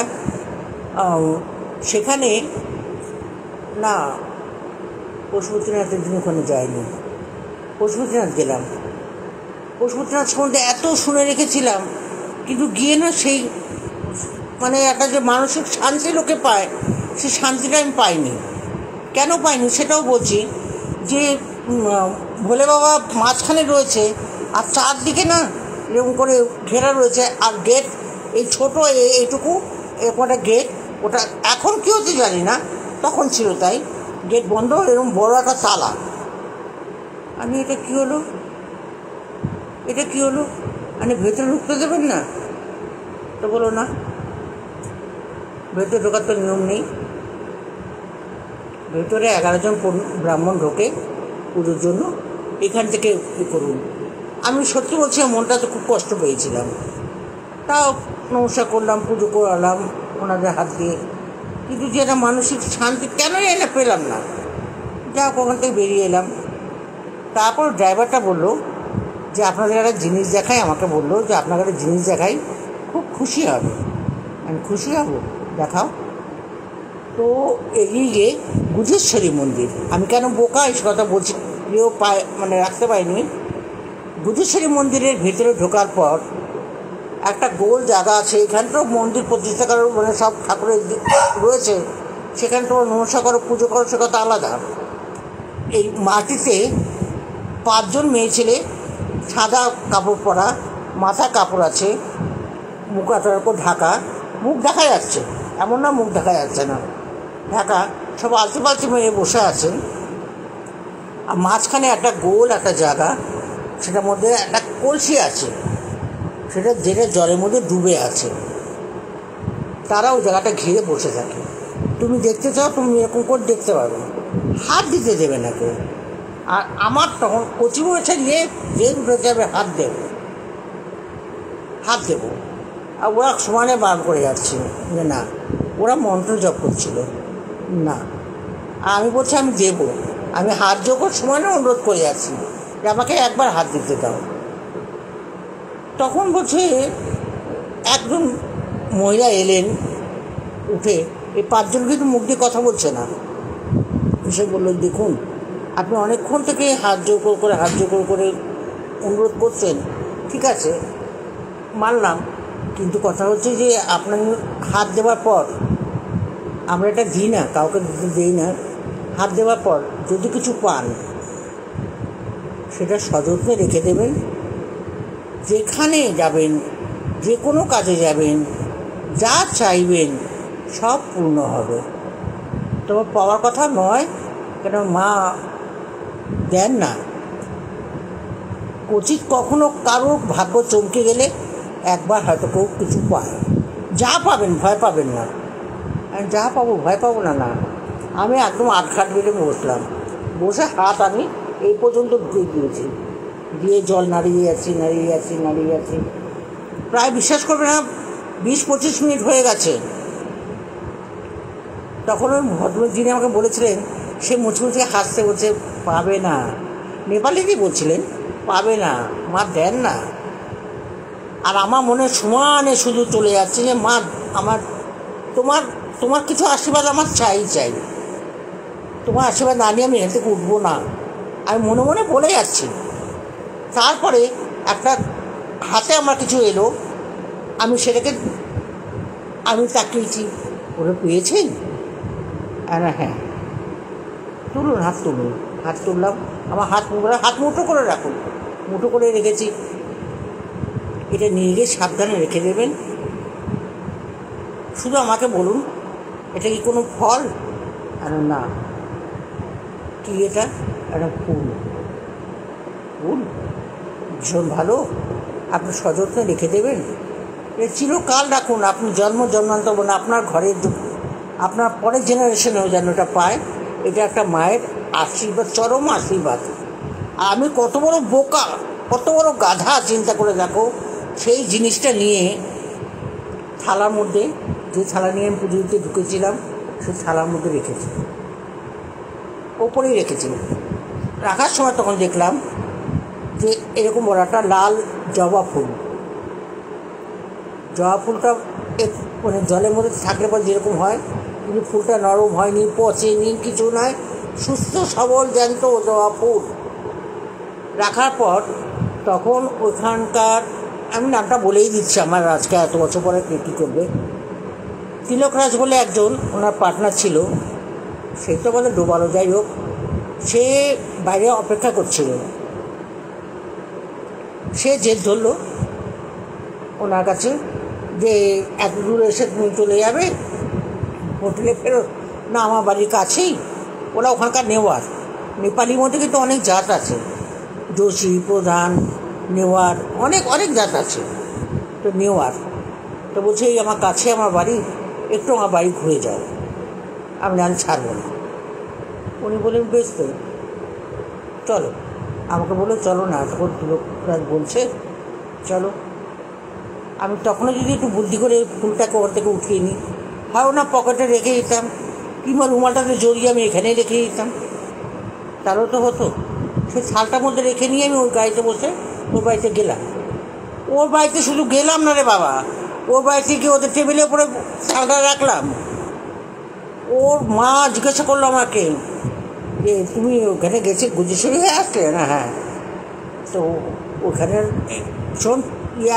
সেখানে না পশুপতিনাথের দিন ওখানে যায়নি, পশুপতিনাথ গেলাম। পশুপতিনাথ সম্বন্ধে এত শুনে রেখেছিলাম, কিন্তু গিয়ে না সেই মানে একটা যে মানসিক শান্তি লোকে পায়, সেই শান্তিটা আমি পাইনি। কেন পাইনি সেটাও বলছি, যে ভোলে বাবা মাঝখানে রয়েছে আর চারদিকে না এরকম করে ঘেরা রয়েছে, আর গেট এই ছোটো এইটুকু এরকম একটা গেট, ওটা এখন কী হতে জানি না, তখন ছিল তাই, গেট বন্ধ, এরকম বড় একটা তালা। আমি এটা কী হলো, এটা কী হলো, মানে ভেতরে ঢুকতে দেবেন না? তো বলো না, ভেতরে ঢোকার তো নিয়ম নেই, ভেতরে 11 জন ব্রাহ্মণ ঢোকে পুজোর জন্য, এখান থেকে করুন। আমি সত্যি বলছি মনটা তো খুব কষ্ট পেয়েছিলাম, তাও নমস্কার করলাম, পুজো করালাম ওনাদের হাত দিয়ে, কিন্তু যে একটা মানসিক শান্তি কেন এনে পেলাম না। যা ওখান থেকে বেরিয়ে এলাম। তারপর ড্রাইভারটা বললো যে আপনাদের একটা জিনিস দেখাই, আমাকে বললো যে আপনাকে একটা জিনিস দেখাই, খুব খুশি হবে। আমি খুশি হব, দেখাও। তো এগিয়ে গিয়ে বুধেশ্বরী মন্দির, আমি কেন বোকা এই কথা বলছি মানে রাখতে পারিনি। বুধেশ্বরী মন্দিরের ভিতরে ঢোকার পর একটা গোল জায়গা আছে, এখানে তো মন্দির প্রতিষ্ঠা করার মানে সব ঠাকুরের রয়েছে, সেখানে তো নমস্কার করো, পুজো করো, সে কথা আলাদা। এই মাটিতে 5 জন মেয়ে ছেলে সাদা কাপড় পরা মাথায় কাপড় আছে, মুখ হাতের উপর ঢাকা, মুখ দেখা যাচ্ছে, এমন না মুখ দেখা যাচ্ছে না, ঢাকা, সব আলতু পালতু মেরে বসে আছেন। আর মাঝখানে একটা গোল একটা জায়গা, সেটার মধ্যে একটা কলসি আছে, যেটা জলের মধ্যে ডুবে আছে। তারা ওই জায়গাটা ঘিরে বসে থাকে। তুমি দেখতে চাও, তুমি এরকম করে দেখতে পারবে, হাত দিতে দেবে না কেউ। আর আমার তখন কচি বয়সে যে উঠে যাবে হাত দেবো। আর ওরা সমানে বার করে যাচ্ছে যে না, ওরা মন্ত্র জপ করছিল না। আর আমি বলছি আমি দেবো, আমি হাত জোর সমানে অনুরোধ করে যাচ্ছি যে আমাকে একবার হাত দিতে দাও। তখন বলছে একজন মহিলা এলেন উঠে, এই 5 জন কিন্তু মুখ দিয়ে কথা বলছে না, এসে বললো দেখুন আপনি অনেকক্ষণ থেকে হাত জোর করে অনুরোধ করছেন, ঠিক আছে মানলাম, কিন্তু কথা হচ্ছে যে আপনার হাত দেওয়ার পর আমরা এটা দিই না, কাউকে দিতে দিই না। হাত দেওয়ার পর যদি কিছু পান সেটা সযত্নে রেখে দেবেন, যেখানে যাবেন, যে কোনো কাজে যাবেন, যা চাইবেন সব পূর্ণ হবে। তবে পাওয়ার কথা নয়, কেন মা দেন না। উচিত কখনো কারো ভাগ্য চমকে গেলে একবার হয়তো কেউ কিছু পায়, যা পাবেন ভয় পাবেন না। যা পাবো ভয় পাবো না, না। আমি একদম আটঘাট বেড়ে বসে হাত আমি এই পর্যন্ত ঢুকে দিয়েছি, দিয়ে জল নাড়িয়ে যাচ্ছি। প্রায় বিশ্বাস করবে না 20-25 মিনিট হয়ে গেছে। তখন ওই ভদ্রলোক যিনি আমাকে বলেছিলেন, সে মুচমুচে হাসতে বলছে পাবে না, নেপালিতেই বলছিলেন, পাবে না, মা দেন না। আর আমার মনে সমানে শুধু চলে যাচ্ছে যে মা আমার তোমার কিছু আশীর্বাদ আমার চাই, তোমার আশীর্বাদ না নিয়ে আমি এখান থেকে উঠবো না, আমি মনে মনে বলে যাচ্ছি। তারপরে একটা হাতে আমার কিছু এলো, আমি সেটাকে তাকিয়েছি, ওরা পেয়েছেন? হ্যাঁ, হাত তুললাম, আমার হাত মুঠো করে রাখুন, মুঠো করে রেখেছি। এটা নিয়ে গিয়ে সাবধানে রেখে দেবেন, শুধু আমাকে বলুন এটা কি কোনো ফল? না। কি এটা? একটা ফুল ভীষণ ভালো, আপনি সযত্নে রেখে দেবেন, এটা চিরকাল রাখুন, আপনি জন্মান্তর না আপনার ঘরের আপনার পরের জেনারেশনেও যেন এটা পায়। এটা একটা মায়ের আশীর্বাদ, চরম আশীর্বাদ। আর আমি কত বড় বোকা, কত বড় গাধা, চিন্তা করে দেখো। সেই জিনিসটা নিয়ে থালার মধ্যে, যে থালা নিয়ে আমি পুজো দিতে ঢুকেছিলাম, সেই থালার মধ্যে রেখেছি, ওপরেই রেখেছি। রাখার সময় তখন দেখলাম যে এরকম বড় একটা লাল জবা ফুলটা মানে জলের মধ্যে থাকলে পর যেরকম হয়, কিন্তু ফুলটা নরম হয়নি, পচেনি, কিছু নয়, সুস্থ সবল জ্যান্ত জবা ফুল। রাখার পর তখন ওখানকার, আমি নামটা বলেই দিচ্ছি, আমার আজকে এত বছর পরে কী করবে, তিলকরাজ বলে একজন ওনার পার্টনার ছিল, সে তো বলে ডোবালো, যাই হোক, সে বাইরে অপেক্ষা করছিল। সে জেদ ধরলো ওনার কাছে যে এত দূর এসে তুমি চলে যাবে হোটেলে ফেরত না, আমার বাড়ির কাছেই। ওরা ওখানকার নেওয়ার, নেপালির মধ্যে কিন্তু অনেক জাত আছে, যোশী, প্রধান, নেওয়ার, অনেক জাত আছে। তো নেওয়ার তো বলছে এই আমার কাছে আমার বাড়ি, একটু আমার বাড়ি ঘুরে যাও, আমি ছাড়বো না। উনি বললেন বেশ তো চলো, আমাকে বলে চলো না, তখন তিলকরাজ বলছে চলো। আমি তখনও যদি একটু বুদ্ধি করে ফুলটাকে ওর থেকে উঠিয়ে নিই, হয় ওনার পকেটে রেখে দিতাম, কিংবা রুমালটাতে জড়িয়ে আমি এখানেই রেখে দিতাম, তারও তো হতো। সেই থালটার মধ্যে রেখে নিয়ে আমি ওই গাড়িতে বসে ওর বাড়িতে গেলাম। ওর বাড়িতে শুধু গেলাম না রে বাবা, ওর বাড়িতে গিয়ে ওদের টেবিলের উপরে থালটা রাখলাম। ওর মা জিজ্ঞাসা করলো আমাকে যে তুমি ওখানে গেছে গুজেশ্বরী হয়ে আসলে না? হ্যাঁ। তো ওখানে ভীষণ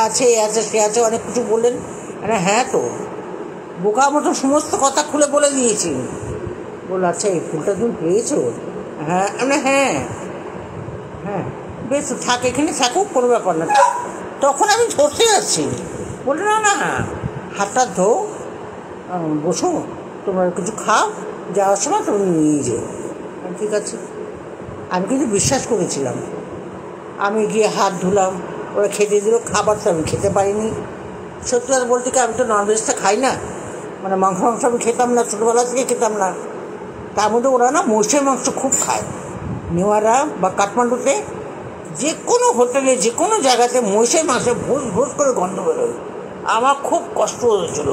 আছে সে আছে, অনেক কিছু বললেন। হ্যাঁ, তো বোকা মতো সমস্ত কথা খুলে বলে দিয়েছি। বললো আচ্ছা এই ফুলটা তুমি পেয়েছো? হ্যাঁ, হ্যাঁ, বেশ থাক, এখানে থাকুক, কোনো ব্যাপার না, তখন আমি ধরতে যাচ্ছি, বললো না না হাতটা ধো, বসো, তোমরা কিছু খাও, যাওয়ার সময় তুমি নিয়ে যেও। ঠিক আছে, আমি কিন্তু বিশ্বাস করেছিলাম। আমি গিয়ে হাত ধুলাম, ওরা খেতে দিল, খাবার তো আমি খেতে পারিনি। সত্যি কথা বলতে কি, আমি তো ননভেজটা খাই না, মানে মাংস আমি খেতাম না, ছোটোবেলা থেকে খেতাম না। তার মধ্যে ওরা না মোষের মাংস খুব খায়। নেওয়ারা বা কাঠমান্ডুতে যে কোনো হোটেলে যে কোনো জায়গাতে মোষের মাংসে ভোজ ভোজ করে গন্ধ বেরোয়। আমার খুব কষ্ট হয়েছিল।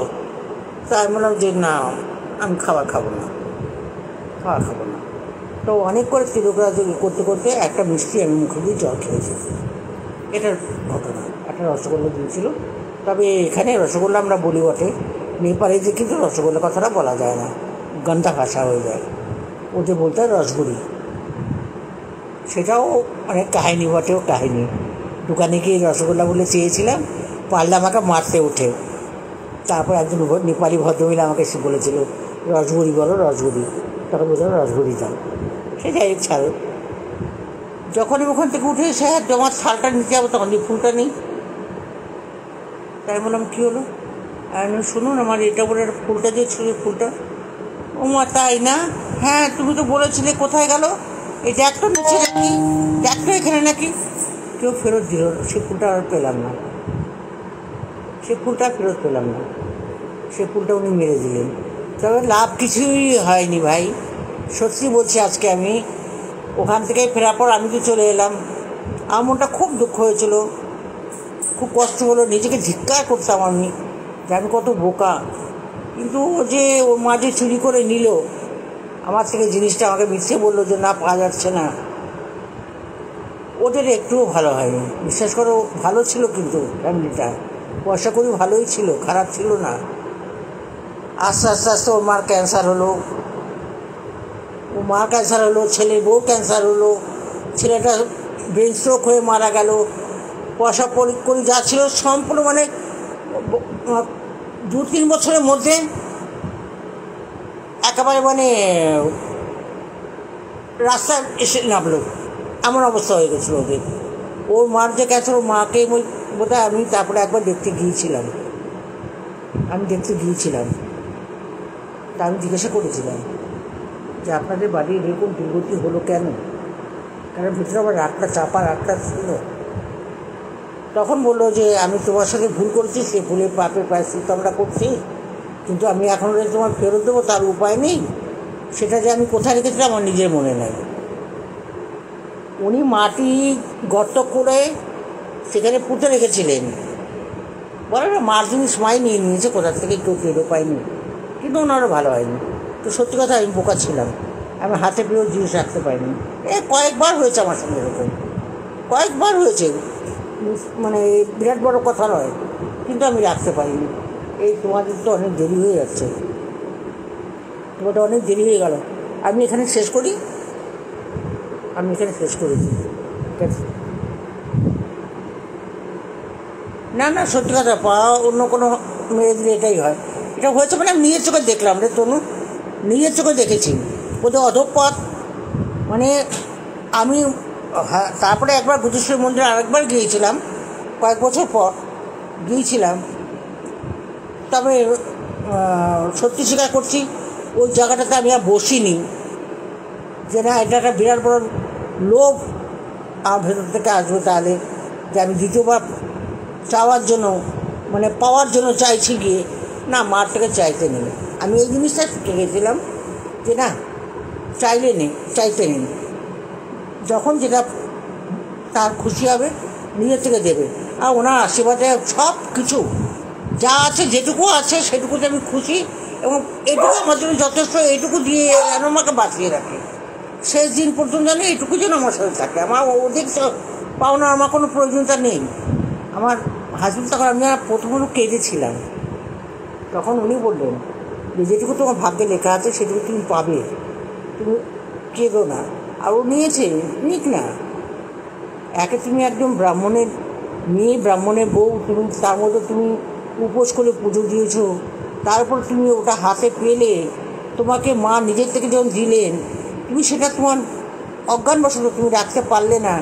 তাই আমি বললাম যে না, আমি খাবার খাবো না। তো অনেক করে তিরোগ্রাজ করতে করতে একটা মিষ্টি আমি মুখে দিয়ে জল খেয়েছি। এটার ঘটনা। একটা রসগোল্লা দিয়েছিল। তবে এখানে রসগোল্লা আমরা বলি বটে, নেপালে যে কিন্তু রসগোল্লা কথাটা বলা যায় না, গন্ধা ভাষা হয়ে যায়, ওদের বলতে হয় রসগুড়ি। সেটাও অনেক কাহিনি বটেও কাহিনি। দোকানে গিয়ে রসগোল্লা বলে চেয়েছিলাম, পারলে আমাকে মারতে উঠে। তারপর একজন নেপালি ভদ্রমহিলা আমাকে এসে বলেছিল রসগুড়ি বলো, রসগুড়ি। তখন বলছিলাম রসগুড়ি দাও। সে যাই হোক, ছাড়ো। যখনই ওখান থেকে উঠে এসে তোমার থালটা নিতে যাবো, তখন যে ফুলটা নেই। তাই বললাম কী হলো? শুনুন, আমার এটা বলে ফুলটা যে ছিল, ফুলটা। ও মা, তাই না? হ্যাঁ, তুমি তো বলেছিলে, কোথায় গেল? এই দেখ তো নিচে নাকি, দেখ তো এখানে নাকি। কেউ ফেরত দিল, সে ফুলটা আর পেলাম না। সে ফুলটা উনি মেরে দিলেন। তবে লাভ কিছুই হয়নি ভাই, সত্যি বলছি। আজকে আমি ওখান থেকে ফেরার পর আমি তো চলে এলাম, আমার মনটা খুব দুঃখ হয়েছিল, খুব কষ্ট হলো। নিজেকে ধিক্কার করতাম আমি যে আমি কত বোকা। কিন্তু ও যে ওর মা যে চুরি করে নিল আমার থেকে জিনিসটা, আমাকে মিথ্যে বললো যে না পাওয়া যাচ্ছে না, ওদের একটুও ভালো হয়নি। বিশ্বাস করো, ভালো ছিল কিন্তু ফ্যামিলিটা, পয়সা করি ভালোই ছিল, খারাপ ছিল না। আস্তে আস্তে আস্তে ওর মার ক্যান্সার হলো, ছেলের বউ ক্যান্সার হলো, ছেলেটা ব্রেন স্ট্রোক হয়ে মারা গেল। পয়সা করি যা ছিল সম্পূর্ণ, মানে 2-3 বছরের মধ্যে একেবারে মানে রাস্তায় এসে নামলো, এমন অবস্থা হয়ে গেছিলো ওদের। ওর মার যে ক্যান্সার, ওর মাকে বোধহয় আমি তারপরে একবার দেখতে গিয়েছিলাম। তা আমি জিজ্ঞাসা করেছিলাম যে আপনাদের বাড়ির এরকম দুর্গতি হলো কেন? কারণ ভিতরে আমার রাতটা ছিল। তখন বললো যে আমি তোমার সাথে ভুল করেছি, সে ভুলের পাপের প্রায়শ্চিত্ত আমরা করছি, কিন্তু আমি এখন তোমার ফেরত দেবো তার উপায় নেই। সেটা যে আমি কোথায় রেখেছিলাম আমার নিজের মনে নেই। উনি মাটি গর্ত করে সেখানে পুঁতে রেখেছিলেন। বলে না, মার জিনিস মাই নিয়ে নিয়েছে, কোথা থেকে কেউ টেরও পায়নি। কিন্তু ওনারও ভালো হয়নি। তো সত্যি কথা, আমি বোকা ছিলাম, আমি হাতে পেয়েও জিনিস রাখতে পারিনি। কয়েকবার হয়েছে আমার সঙ্গে এরকম, কয়েকবার হয়েছে, মানে বিরাট বড় কথা নয়, কিন্তু আমি রাখতে পারিনি। তোমাদের তো অনেক দেরি হয়ে যাচ্ছে, তোমাদের অনেক দেরি হয়ে গেল। আমি এখানে শেষ করেছি, ঠিক আছে? না সত্যি কথা, পাওয়া অন্য কোনো মেয়েদের এটাই হয়। এটা হয়েছে মানে আমি নিজের চোখে দেখলাম রে তনু, নিজের চোখে দেখেছি ওদের অধঃপথ। মানে আমি, হ্যাঁ, তারপরে একবার বুদ্ধেশ্বরী মন্দিরে আরেকবার গিয়েছিলাম, কয়েক বছর পর গিয়েছিলাম। তবে সত্যি স্বীকার করছি, ওই জায়গাটাতে আমি আর বসিনি, যে না এটা একটা বিরাট বড় লোভ আমার ভেতর থেকে আসবে তাহলে, যে আমি দ্বিতীয়বার চাওয়ার জন্য, মানে পাওয়ার জন্য চাইছি গিয়ে, না মার থেকে চাইতে নেই। আমি এই জিনিসটা শিখে গেছিলাম যে না, চাইতে নেই, যখন যেটা তার খুশি হবে নিজের থেকে দেবে। আর ওনার আশীর্বাদে সব কিছু যা আছে, যেটুকু আছে সেটুকুতে আমি খুশি, এবং এটুকু আমার জন্য যথেষ্ট। এইটুকু দিয়ে যেন আমাকে বাঁচিয়ে রাখে শেষ দিন পর্যন্ত, যেন এইটুকু যেন আমার সাথে থাকে। আমার অধিক পাওনার আমার কোনো প্রয়োজনীয়তা নেই। আমার হাজব্যান্ড, তখন আমি প্রথম কেঁদেছিলাম, তখন উনি বললেন যে যেটুকু তোমার ভাগ্যে লেখা আছে সেটুকু তুমি পাবে, তুমি কেঁদো না। আর ও নিক না। একে তুমি একদম ব্রাহ্মণের মেয়ে, ব্রাহ্মণের বউ, তুমি তার মধ্যে তুমি উপোস করে পুজো দিয়েছো, তারপর তুমি ওটা হাতে পেলে, তোমাকে মা নিজের থেকে যখন দিলেন, তুমি সেটা তোমার অজ্ঞানবশত তুমি রাখতে পারলে না,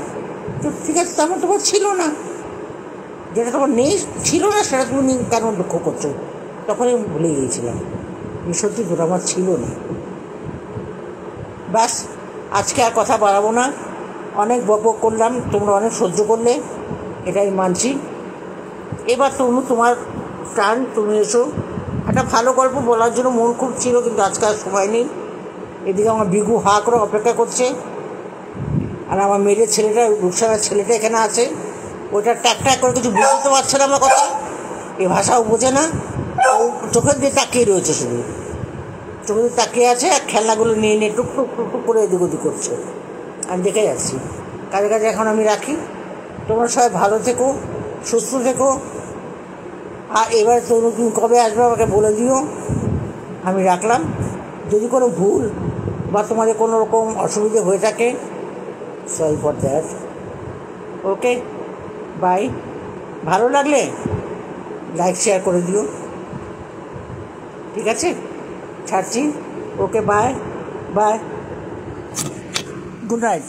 তো ঠিক আছে, তেমন তোমার ছিল না। যেটা তোমার নেই ছিল না সেটা তুমি কেন দুঃখ করছো, তখন আমি ভুলে গিয়েছিলাম সত্যি তোর আমার ছিল না। ব্যাস, আজকে আর কথা বাড়াবো না, অনেক বকবক করলাম, তোমরা অনেক সহ্য করলে, এটাই মানছি। এবার তোমার টার্ন, তুমি এসো। একটা ভালো গল্প বলার জন্য মন খুব ছিল, কিন্তু আজকে আর সময় নেই। এদিকে আমার বিগু হা করে অপেক্ষা করছে, আর আমার মেয়ের ছেলেটা, রূপসানার ছেলেটা এখানে আছে, ওইটা ট্যাক ট্যাক করে কিছু বুঝতে পারছে না আমার কথা, এই ভাষাও বোঝে না, ও চোখের দিয়ে তাকিয়ে রয়েছে, শুধু চোখের দিয়ে তাকিয়ে আছে, আর খেলনাগুলো নিয়ে নিয়ে টুক টুক টুক টুক করে এদিক ওদিক করছে। আমি দেখে যাচ্ছি, কাজে কাজে এখন আমি রাখি। তোমরা সবাই ভালো থেকো, সুস্থ থেকো, আর এবার তুমি কবে আসবে আমাকে বলে দিও। আমি রাখলাম। যদি কোনো ভুল বা তোমাদের কোনো রকম অসুবিধে হয়ে থাকে, sorry for that. Okay, bye. ভালো লাগলে লাইক শেয়ার করে দিও, ঠিক আছে? ছাড়ছি। Okay, bye bye, good night.